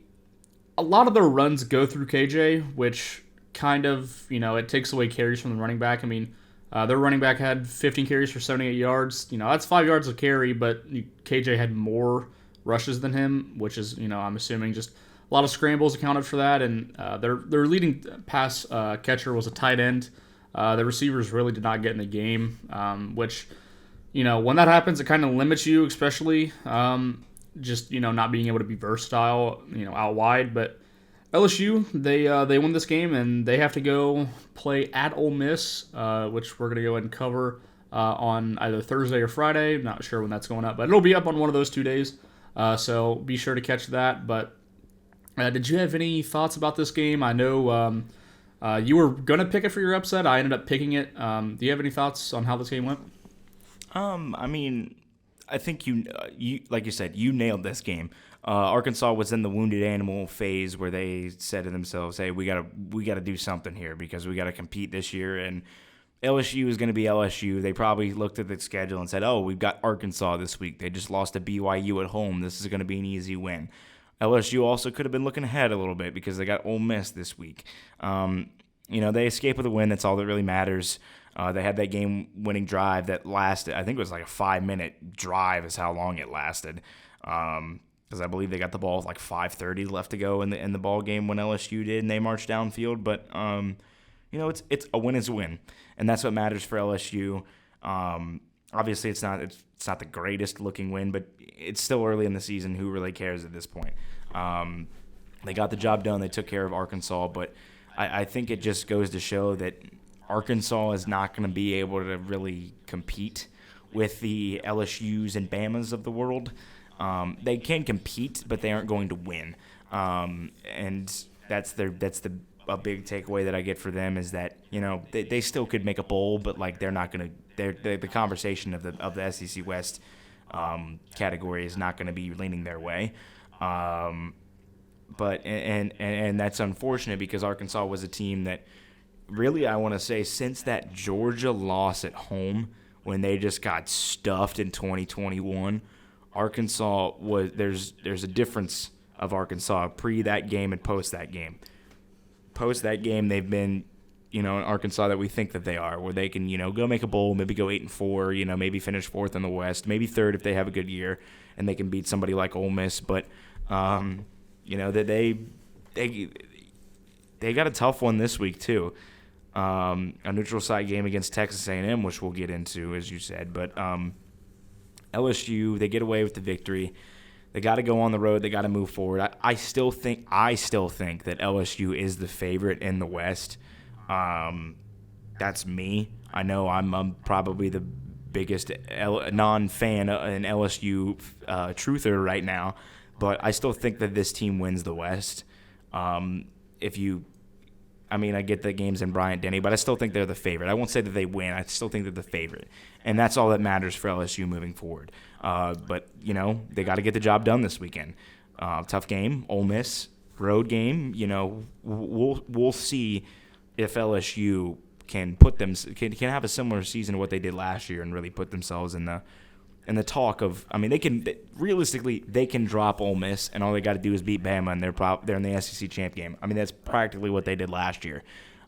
lot of their runs go through KJ, which kind of, it takes away carries from the running back. I mean, their running back had 15 carries for 78 yards. That's 5 yards of carry, but KJ had more rushes than him, which is, I'm assuming just a lot of scrambles accounted for that. And their leading pass catcher was a tight end. The receivers really did not get in the game, which, when that happens, it kind of limits you, especially just, not being able to be versatile, out wide. But LSU, they win this game, and they have to go play at Ole Miss, which we're going to go ahead and cover on either Thursday or Friday. Not sure when that's going up, but it'll be up on one of those 2 days. So be sure to catch that. But did you have any thoughts about this game? I know you were going to pick it for your upset. I ended up picking it. Do you have any thoughts on how this game went? I mean, I think you like you said, you nailed this game. Arkansas was in the wounded animal phase where they said to themselves, "Hey, we gotta do something here because we gotta compete this year." And LSU is going to be LSU. They probably looked at the schedule and said, "Oh, we've got Arkansas this week. They just lost to BYU at home. This is going to be an easy win." LSU also could have been looking ahead a little bit because they got Ole Miss this week. They escape with a win. That's all that really matters. They had that game-winning drive that lasted. I think it was like a 5-minute drive is how long it lasted. Because I believe they got the ball with like 5:30 left to go in the ball game when LSU did, and they marched downfield. But it's a win is a win, and that's what matters for LSU. Obviously, it's not the greatest looking win, but it's still early in the season. Who really cares at this point? They got the job done. They took care of Arkansas, but I think it just goes to show that Arkansas is not going to be able to really compete with the LSUs and Bamas of the world. They can compete, but they aren't going to win. And that's a big takeaway that I get for them is that they still could make a bowl, but like they're not going to. The conversation of the SEC West category is not going to be leaning their way. But that's unfortunate because Arkansas was a team that really, I want to say, since that Georgia loss at home when they just got stuffed in 2021, Arkansas there's a difference of Arkansas pre that game and post that game. Post that game, they've been an Arkansas that we think that they are, where they can go make a bowl, maybe go 8-4, maybe finish fourth in the West, maybe third if they have a good year, and they can beat somebody like Ole Miss. But that they got a tough one this week too. A neutral site game against Texas A&M, which we'll get into, as you said. But LSU, they get away with the victory. They got to go on the road. They got to move forward. I still think that LSU is the favorite in the West. That's me. I know I'm probably the biggest non-fan and LSU truther right now, but I still think that this team wins the West. I get the games in Bryant-Denny, but I still think they're the favorite. I won't say that they win. I still think they're the favorite. And that's all that matters for LSU moving forward. But they got to get the job done this weekend. Tough game, Ole Miss, road game. We'll see if LSU can can have a similar season to what they did last year and really put themselves in the talk of. They can realistically they can drop Ole Miss and all they got to do is beat Bama and they're in the SEC champ game. That's practically what they did last year.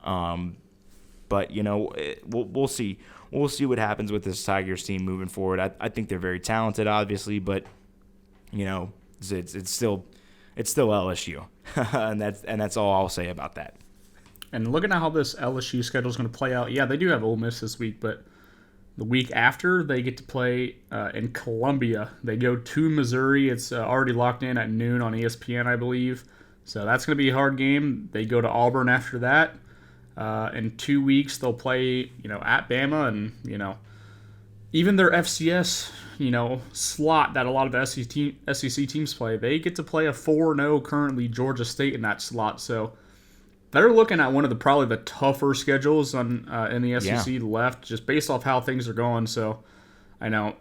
But we'll see. We'll see what happens with this Tigers team moving forward. I think they're very talented, obviously, but it's still LSU, and that's all I'll say about that. And looking at how this LSU schedule is going to play out, yeah, they do have Ole Miss this week, but the week after they get to play in Columbia. They go to Missouri. It's already locked in at noon on ESPN, I believe. So that's going to be a hard game. They go to Auburn after that. In 2 weeks, they'll play, at Bama, and even their FCS slot that a lot of the SEC teams play. They get to play a 4-0 currently Georgia State in that slot. So they're looking at one of probably the tougher schedules in the SEC left, just based off how things are going. So I know,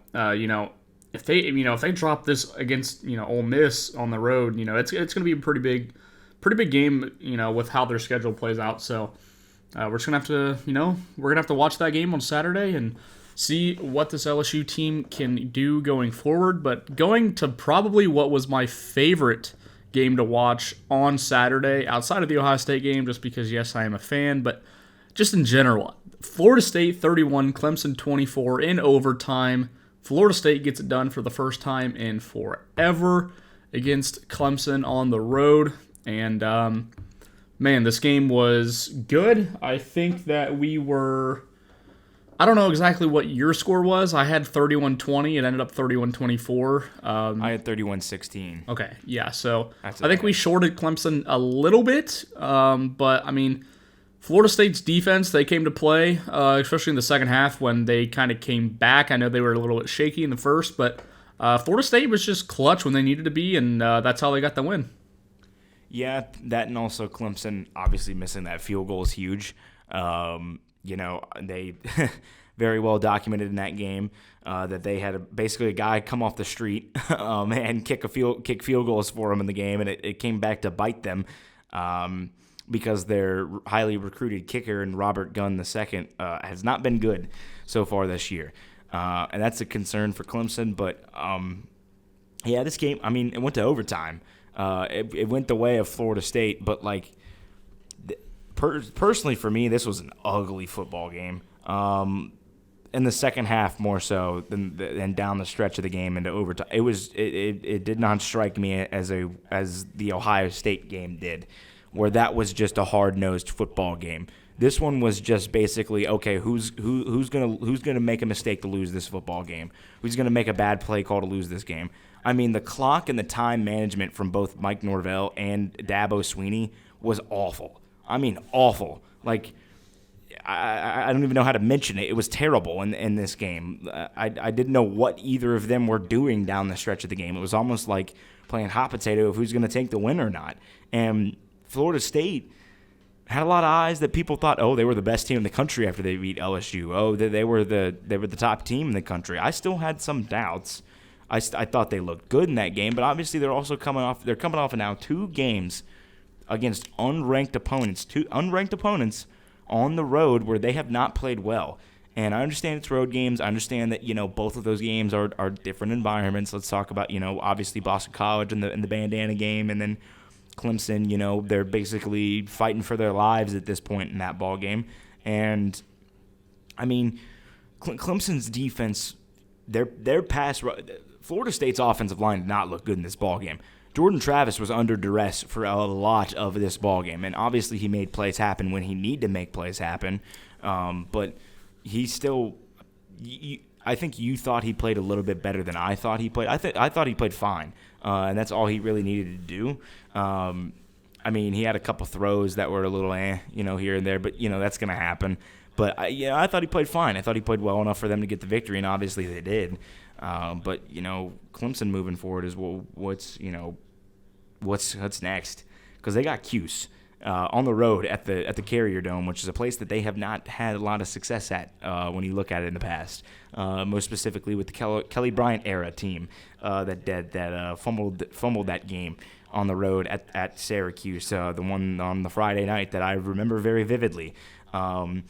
if they drop this against Ole Miss on the road, it's going to be a pretty big game, with how their schedule plays out. So we're just gonna have to watch that game on Saturday and see what this LSU team can do going forward. But going to probably what was my favorite game to watch on Saturday, outside of the Ohio State game, just because, yes, I am a fan, but just in general, Florida State 31, Clemson 24 in overtime. Florida State gets it done for the first time in forever against Clemson on the road. And, man, this game was good. I think that I don't know exactly what your score was. I had 31-20. It ended up 31-24. I had 31-16. Okay, yeah. So I think we shorted Clemson a little bit. But, I mean, Florida State's defense, they came to play, especially in the second half when they kind of came back. I know they were a little bit shaky in the first, but Florida State was just clutch when they needed to be, and that's how they got the win. Yeah, that and also Clemson obviously missing that field goal is huge. They very well documented in that game that they had basically a guy come off the street and kick field goals for them in the game, and it came back to bite them because their highly recruited kicker and Robert Gunn II has not been good so far this year, and that's a concern for Clemson. But this game, I mean, it went to overtime. It went the way of Florida State, but personally for me, this was an ugly football game. In the second half, more so than down the stretch of the game into overtime, it did not strike me as the Ohio State game did, where that was just a hard-nosed football game. This one was just basically, okay, who's gonna make a mistake to lose this football game? Who's gonna make a bad play call to lose this game? I mean, the clock and the time management from both Mike Norvell and Dabo Swinney was awful. I mean, awful. Like, I don't even know how to mention it. It was terrible in this game. I didn't know what either of them were doing down the stretch of the game. It was almost like playing hot potato of who's going to take the win or not. And Florida State had a lot of eyes that people thought, oh, they were the best team in the country after they beat LSU. Oh, they were the top team in the country. I still had some doubts. I thought they looked good in that game, but obviously they're also coming off now 2 games against unranked opponents on the road where they have not played well. And I understand it's road games. I understand that, both of those games are different environments. Let's talk about, obviously Boston College and the bandana game, and then Clemson, they're basically fighting for their lives at this point in that ball game. And I mean, Clemson's defense, their pass, Florida State's offensive line did not look good in this ball game. Jordan Travis was under duress for a lot of this ballgame, and obviously he made plays happen when he needed to make plays happen. But he still, I think you thought he played a little bit better than I thought he played. I thought he played fine, and that's all he really needed to do. I mean, he had a couple throws that were a little here and there, but that's going to happen. But I thought he played fine. I thought he played well enough for them to get the victory, and obviously they did. But Clemson moving forward is what's next, because they got Cuse on the road at the Carrier Dome, which is a place that they have not had a lot of success at when you look at it in the past. Most specifically with the Kelly Bryant era team that fumbled that game on the road at Syracuse, the one on the Friday night that I remember very vividly. I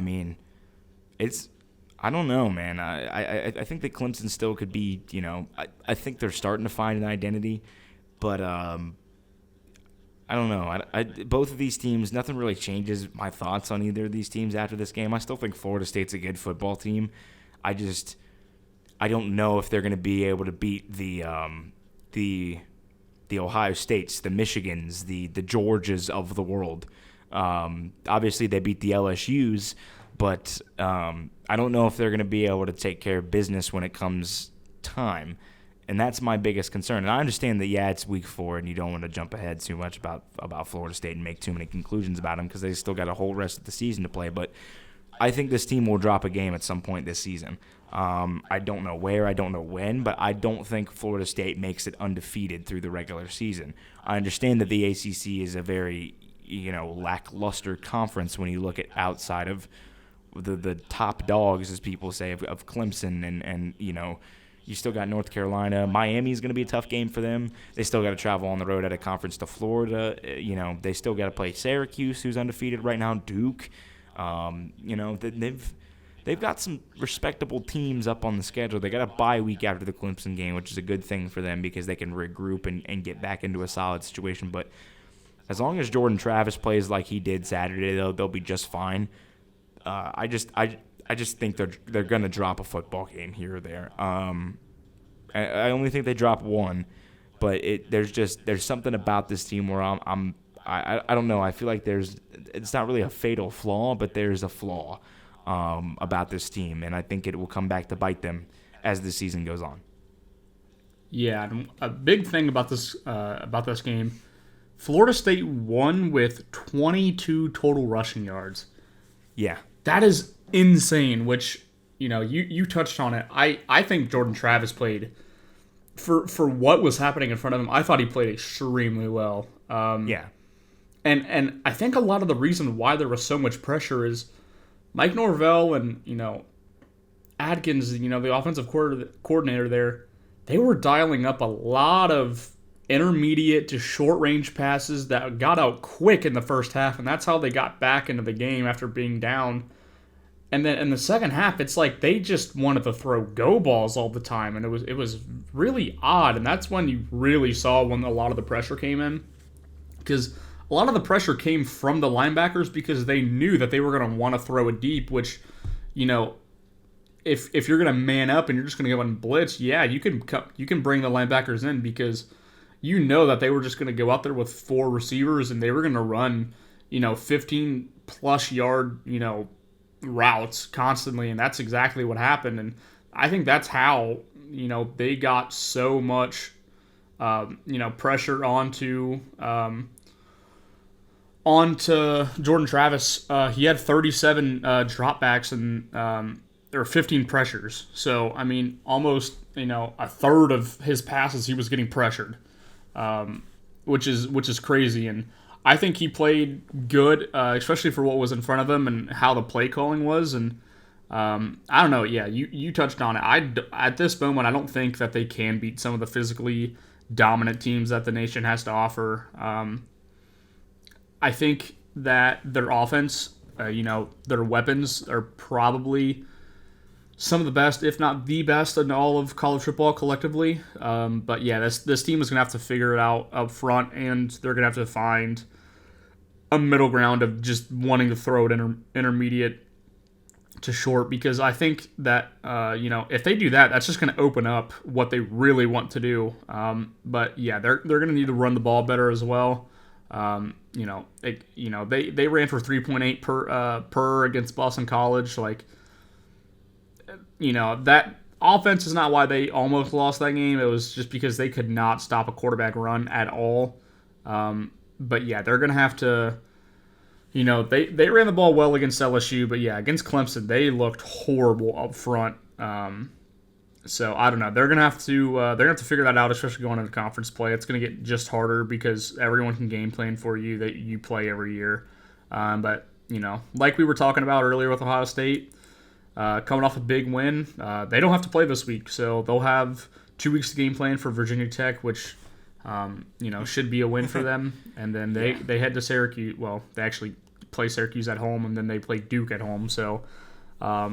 mean, I don't know, man. I think that Clemson still could be, I think they're starting to find an identity, but I don't know. Both of these teams, nothing really changes my thoughts on either of these teams after this game. I still think Florida State's a good football team. I don't know if they're going to be able to beat the Ohio States, the Michigans, the Georgias of the world. Obviously, they beat the LSUs, but I don't know if they're going to be able to take care of business when it comes time. And that's my biggest concern. And I understand that, it's week 4, and you don't want to jump ahead too much about Florida State and make too many conclusions about them because they still got a whole rest of the season to play. But I think this team will drop a game at some point this season. I don't know where, I don't know when, but I don't think Florida State makes it undefeated through the regular season. I understand that the ACC is a very, lackluster conference when you look at outside of the top dogs, as people say, of Clemson and you still got North Carolina. Miami's going to be a tough game for them. They still got to travel on the road at a conference to Florida. They still got to play Syracuse, who's undefeated right now, Duke. They've got some respectable teams up on the schedule. They got a bye week after the Clemson game, which is a good thing for them because they can regroup and get back into a solid situation. But as long as Jordan Travis plays like he did Saturday, they'll be just fine. I just think they're gonna drop a football game here or there. I only think they drop one, but there's something about this team where I don't know. I feel like it's not really a fatal flaw, but there's a flaw about this team, and I think it will come back to bite them as the season goes on. Yeah, a big thing about this game, Florida State won with 22 total rushing yards. Yeah, that is insane. Which you touched on it. I think Jordan Travis played for what was happening in front of him. I thought he played extremely well. Yeah. And I think a lot of the reason why there was so much pressure is Mike Norvell and, Adkins, the offensive coordinator there, they were dialing up a lot of intermediate to short-range passes that got out quick in the first half, and that's how they got back into the game after being down. And then in the second half, it's like they just wanted to throw go balls all the time, and it was really odd, and that's when you really saw when a lot of the pressure came in. Because a lot of the pressure came from the linebackers because they knew that they were going to want to throw it deep, which, if you're going to man up and you're just going to go and blitz, yeah, you can bring the linebackers in because that they were just going to go out there with four receivers and they were going to run, 15-plus yard, routes constantly, and that's exactly what happened. And I think that's how, they got so much, pressure onto Jordan Travis. He had 37 dropbacks and there were 15 pressures. So, I mean, almost, a third of his passes he was getting pressured, which is crazy. And I think he played good, especially for what was in front of him and how the play calling was. And I don't know. Yeah, you touched on it. At this moment, I don't think that they can beat some of the physically dominant teams that the nation has to offer. I think that their offense, their weapons are probably some of the best, if not the best, in all of college football collectively. But yeah, this team is going to have to figure it out up front, and they're going to have to find a middle ground of just wanting to throw it intermediate to short, because I think that, if they do that, that's just going to open up what they really want to do. But yeah, they're going to need to run the ball better as well. They ran for 3.8 per against Boston College. That offense is not why they almost lost that game. It was just because they could not stop a quarterback run at all. But yeah, they're going to have to, they ran the ball well against LSU, but yeah, against Clemson, they looked horrible up front. So I don't know. They're gonna have to figure that out, especially going into conference play. It's gonna get just harder because everyone can game plan for you that you play every year. But like we were talking about earlier with Ohio State, coming off a big win, they don't have to play this week, so they'll have 2 weeks to game plan for Virginia Tech, which should be a win for them. And then they head to Syracuse. Well, they actually play Syracuse at home, and then they play Duke at home. So I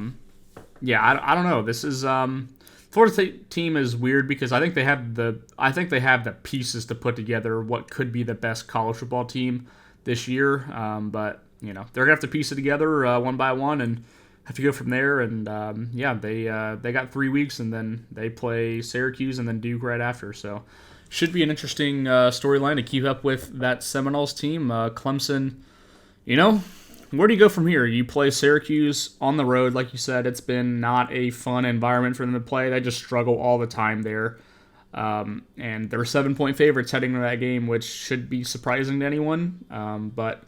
don't know. This is Florida State team is weird because I think they have the pieces to put together what could be the best college football team this year. But they're gonna have to piece it together one by one and have to go from there. And they got 3 weeks, and then they play Syracuse and then Duke right after. So should be an interesting storyline to keep up with that Seminoles team. Clemson, where do you go from here? You play Syracuse on the road, like you said. It's been not a fun environment for them to play. They just struggle all the time there. And they're 7-point favorites heading into that game, which should be surprising to anyone. But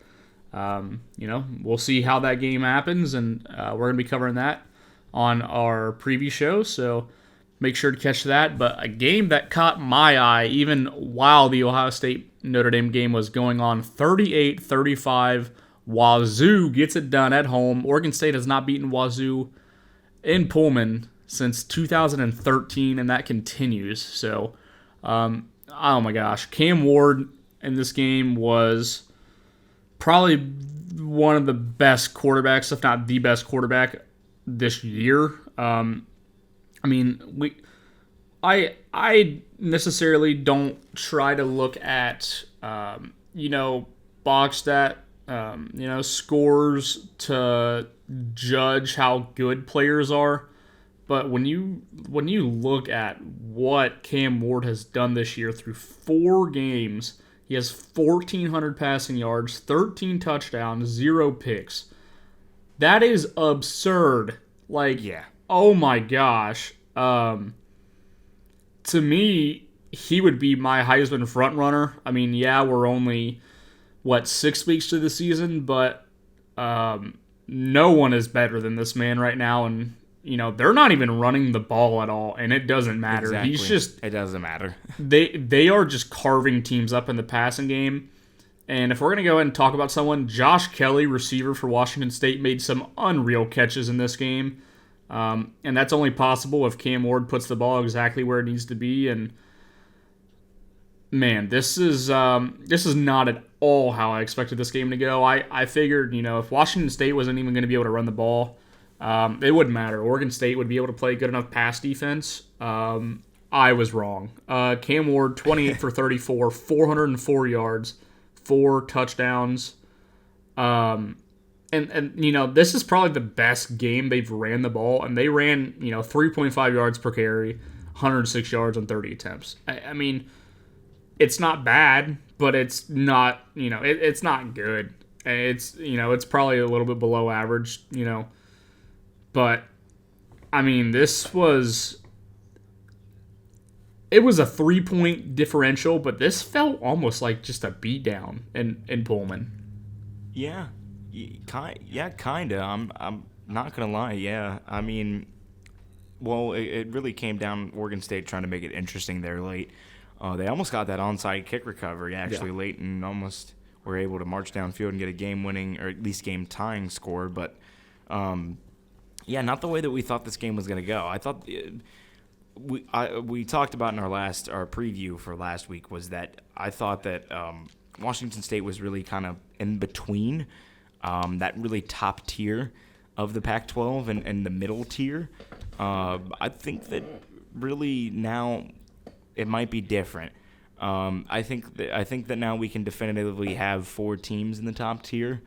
We'll see how that game happens, and we're going to be covering that on our preview show. So make sure to catch that. But a game that caught my eye, even while the Ohio State Notre Dame game was going on, 38-35. Wazoo gets it done at home. Oregon State has not beaten Wazoo in Pullman since 2013, and that continues. So, oh my gosh, Cam Ward in this game was probably one of the best quarterbacks, if not the best quarterback this year. I necessarily don't try to look at box stat scores to judge how good players are. But when you look at what Cam Ward has done this year through 4 games, he has 1,400 passing yards, 13 touchdowns, 0 picks. That is absurd. Oh my gosh. To me, he would be my Heisman frontrunner. I mean, yeah, we're only 6 weeks to the season, but no one is better than this man right now, and they're not even running the ball at all, and it doesn't matter. Exactly. It doesn't matter. They are just carving teams up in the passing game. And if we're going to go ahead and talk about someone, Josh Kelly, receiver for Washington State, made some unreal catches in this game. And that's only possible if Cam Ward puts the ball exactly where it needs to be. And man, this is not at all how I expected this game to go. I figured, if Washington State wasn't even going to be able to run the ball, it wouldn't matter. Oregon State would be able to play good enough pass defense. I was wrong. Cam Ward, 28 for 34, 404 yards, 4 touchdowns. And this is probably the best game they've ran the ball, and they ran 3.5 yards per carry, 106 yards on 30 attempts. I mean, it's not bad, but it's not it's not good. It's probably a little bit below average. But I mean, it was a 3-point differential, but this felt almost like just a beatdown in Pullman. Yeah, kinda. I'm not gonna lie. Yeah, I mean, well, it really came down Oregon State trying to make it interesting there late. They almost got that onside kick recovery late, and almost were able to march downfield and get a game-winning or at least game-tying score. But not the way that we thought this game was gonna go. I thought. We talked about in our preview for last week was that I thought that Washington State was really kind of in between that really top tier of the Pac-12 and the middle tier. I think that really now it might be different. I think that now we can definitively have 4 teams in the top tier.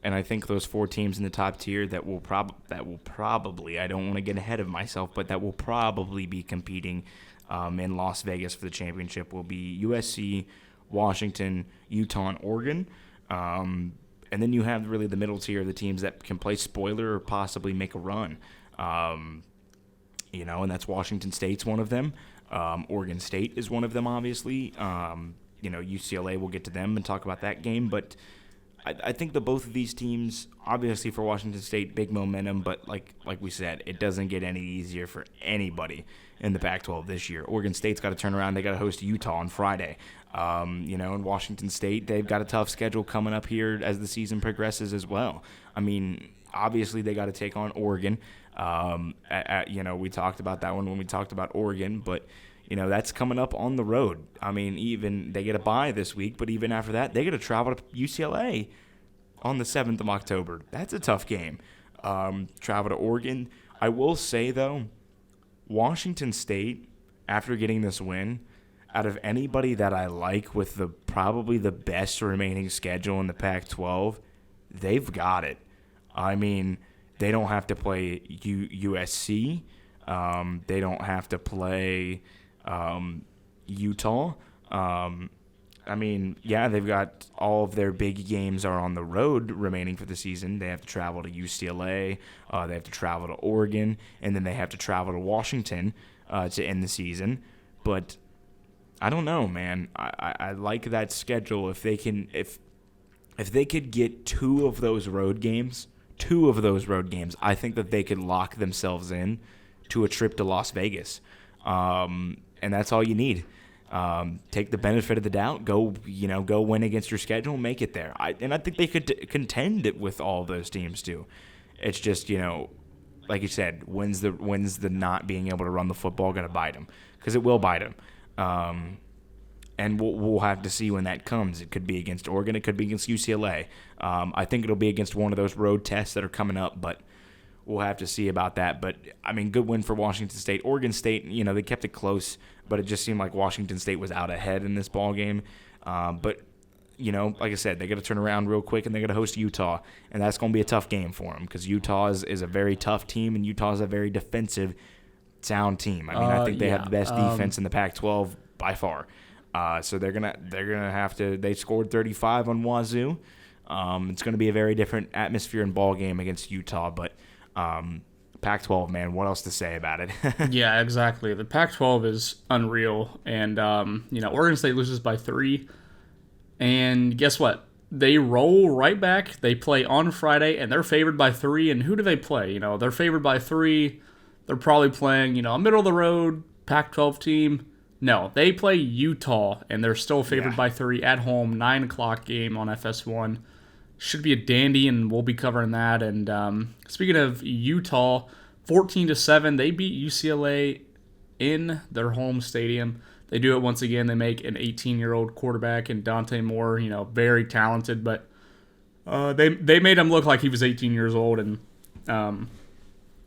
And I think those 4 teams in the top tier that will probably, I don't want to get ahead of myself, but that will probably be competing in Las Vegas for the championship will be USC, Washington, Utah, and Oregon. And then you have really the middle tier of the teams that can play spoiler or possibly make a run. And that's Washington State's one of them. Oregon State is one of them, obviously. UCLA, we'll get to them and talk about that game, but I think that both of these teams, obviously for Washington State, big momentum, but like we said, it doesn't get any easier for anybody in the Pac-12 this year. Oregon State's got to turn around. They got to host Utah on Friday. In Washington State, they've got a tough schedule coming up here as the season progresses as well. I mean, obviously they got to take on Oregon. We talked about that one when we talked about Oregon, but that's coming up on the road. I mean, even they get a bye this week, but even after that, they got to travel to UCLA on the 7th of October. That's a tough game. Travel to Oregon. I will say, though, Washington State, after getting this win, out of anybody that I like with probably the best remaining schedule in the Pac-12, they've got it. I mean, they don't have to play USC. They don't have to play Utah. They've got all of their big games are on the road remaining for the season. They have to travel to UCLA, they have to travel to Oregon, and then they have to travel to Washington to end the season. But I don't know, man. I like that schedule. If if they could get two of those road games, I think that they could lock themselves in to a trip to Las Vegas. And that's all you need. Take the benefit of the doubt. Go win against your schedule, make it there. I think they could contend it with all those teams too. It's just, like you said, when's the not being able to run the football going to bite them? Because it will bite them. And we'll have to see when that comes. It could be against Oregon. It could be against UCLA. I think it'll be against one of those road tests that are coming up, but we'll have to see about that. But, I mean, good win for Washington State. Oregon State, they kept it close, but it just seemed like Washington State was out ahead in this ball game. But, like I said, they got to turn around real quick, and they got to host Utah, and that's going to be a tough game for them because Utah is a very tough team, and Utah is a very defensive, sound team. I mean, I think they have the best defense in the Pac-12 by far. So they're gonna have to. They scored 35 on Wazoo. It's going to be a very different atmosphere and ball game against Utah, but Pac-12, man, what else to say about it? Yeah, exactly. The Pac-12 is unreal, and Oregon State loses by 3, and guess what? They roll right back. They play on Friday, and they're favored by 3. And who do they play? They're favored by 3. They're probably playing a middle of the road Pac-12 team. No, they play Utah, and they're still favored by 3 at home, 9 o'clock game on FS1. Should be a dandy, and we'll be covering that. And speaking of Utah, 14-7, they beat UCLA in their home stadium. They do it once again. They make an 18-year-old quarterback in Dante Moore, very talented, but they made him look like he was 18 years old, and it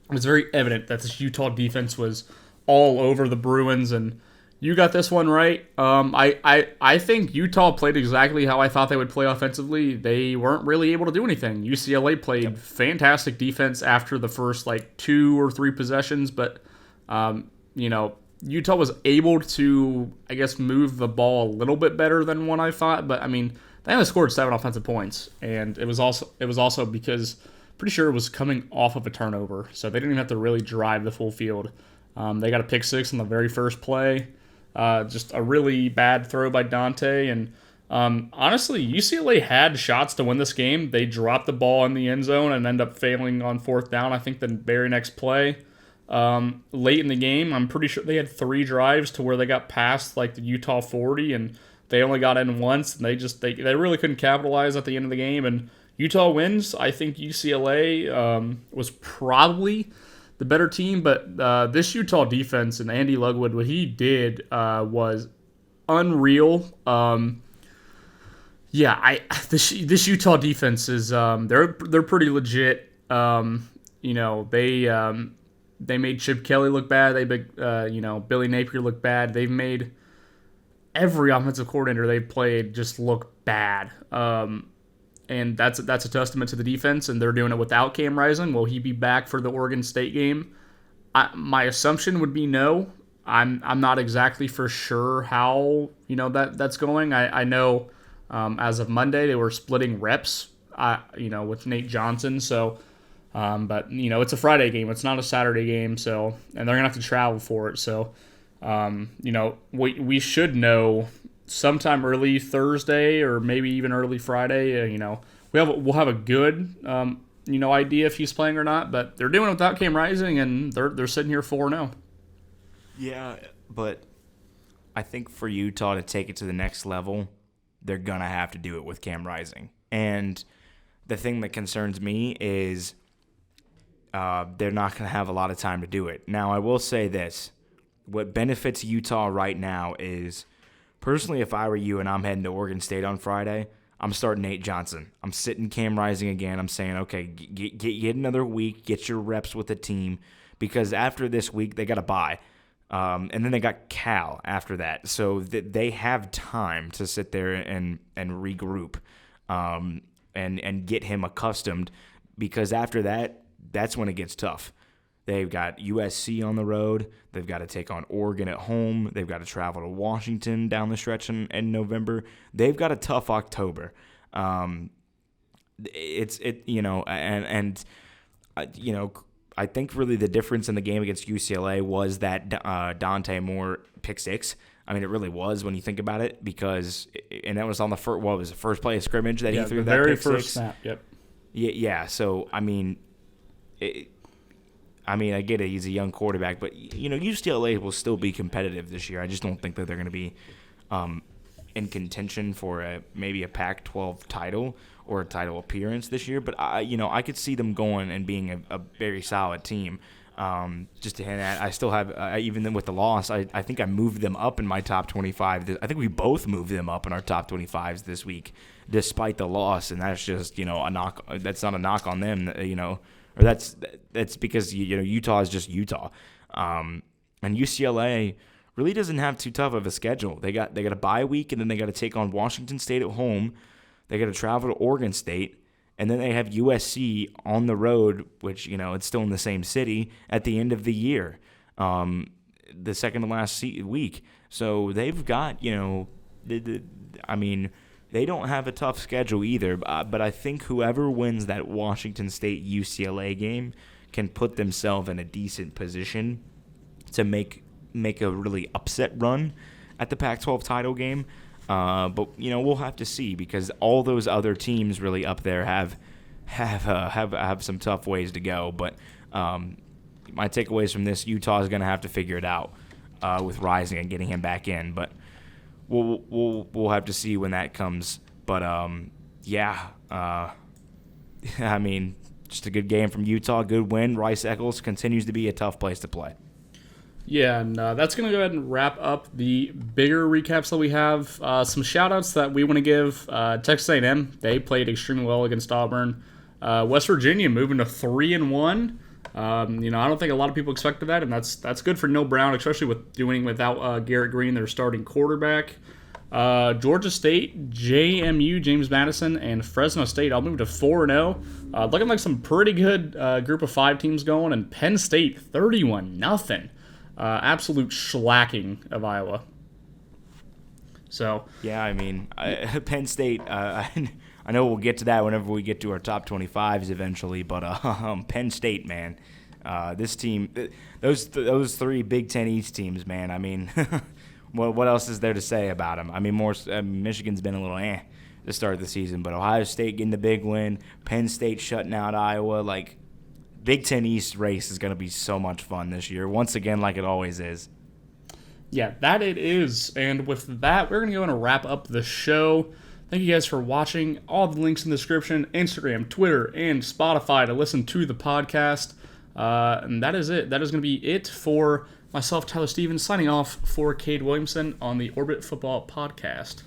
was very evident that this Utah defense was all over the Bruins, and you got this one right. I think Utah played exactly how I thought they would play offensively. They weren't really able to do anything. UCLA played fantastic defense after the first 2 or 3 possessions, but Utah was able to, I guess, move the ball a little bit better than what I thought. But I mean, they only scored 7 offensive points, and it was also because pretty sure it was coming off of a turnover, so they didn't even have to really drive the full field. They got a pick 6 on the very first play. Just a really bad throw by Dante. And honestly, UCLA had shots to win this game. They dropped the ball in the end zone and end up failing on 4th down, I think, the very next play. Late in the game, I'm pretty sure they had 3 drives to where they got past the Utah 40, and they only got in once, and they really couldn't capitalize at the end of the game. And Utah wins. I think UCLA was probably the better team, but this Utah defense and Andy Ludwig, what he did was unreal. This Utah defense is they're pretty legit. They made Chip Kelly look bad. They made Billy Napier look bad. They've made every offensive coordinator they've played just look bad. And that's a testament to the defense, and they're doing it without Cam Rising. Will he be back for the Oregon State game? My assumption would be no. I'm not exactly for sure how that's going. I know as of Monday they were splitting reps with Nate Johnson. So, but it's a Friday game. It's not a Saturday game. So, and they're gonna have to travel for it. So, we should know sometime early Thursday or maybe even early Friday. We'll have a good idea if he's playing or not. But they're doing it without Cam Rising, and they're sitting here 4-0. Yeah, but I think for Utah to take it to the next level, they're gonna have to do it with Cam Rising. And the thing that concerns me is they're not gonna have a lot of time to do it. Now, I will say this: what benefits Utah right now is, personally, if I were you and I'm heading to Oregon State on Friday, I'm starting Nate Johnson. I'm sitting Cam Rising again. I'm saying, okay, get another week, get your reps with the team, because after this week, they got to bye. And then they got Cal after that. So they have time to sit there and regroup and get him accustomed, because after that, that's when it gets tough. They've got USC on the road. They've got to take on Oregon at home. They've got to travel to Washington down the stretch in November. They've got a tough October. I think really the difference in the game against UCLA was that Dante Moore pick 6. I mean, it really was when you think about it, because and that was on the first play of scrimmage that he threw the that very pick first six. snap. Yep. Yeah. So I mean, I get it. He's a young quarterback, but UCLA will still be competitive this year. I just don't think that they're going to be in contention for maybe a Pac-12 title or a title appearance this year. But I could see them going and being a very solid team. Just to hint at, I still have even with the loss, I think I moved them up in my top 25. I think we both moved them up in our top 25s this week, despite the loss, and that's just a knock. That's not a knock on them, or that's because Utah is just Utah, and UCLA really doesn't have too tough of a schedule. They got a bye week, and then they got to take on Washington State at home. They got to travel to Oregon State. And then they have USC on the road, which, it's still in the same city, at the end of the year, the second to last week. So they've got, they don't have a tough schedule either. But I think whoever wins that Washington State-UCLA game can put themselves in a decent position to make a really upset run at the Pac-12 title game. But we'll have to see, because all those other teams really up there have some tough ways to go. But my takeaways from this: Utah is going to have to figure it out with Rising and getting him back in. But we'll have to see when that comes. But just a good game from Utah, good win. Rice-Eccles continues to be a tough place to play. Yeah, and that's going to go ahead and wrap up the bigger recaps that we have. Some shout-outs that we want to give. Texas A&M, they played extremely well against Auburn. West Virginia moving to 3-1. I don't think a lot of people expected that, and that's good for Neil Brown, especially with doing without Garrett Green, their starting quarterback. Georgia State, JMU, James Madison, and Fresno State all moved to 4-0. Looking like some pretty good group of 5 teams going, and Penn State 31-0. Absolute shellacking of Iowa. So yeah, Penn State. I know we'll get to that whenever we get to our top 25s eventually. But Penn State, man, this team, those 3 Big Ten East teams, man. What else is there to say about them? Michigan's been a little to start the season, but Ohio State getting the big win, Penn State shutting out Iowa, Big Ten East race is going to be so much fun this year, once again, like it always is. Yeah, that it is. And with that, we're going to go and wrap up the show. Thank you guys for watching. All the links in the description, Instagram, Twitter, and Spotify to listen to the podcast. And that is it. That is going to be it for myself, Tyler Stevens, signing off for Cade Williamson on the Orbit Football Podcast.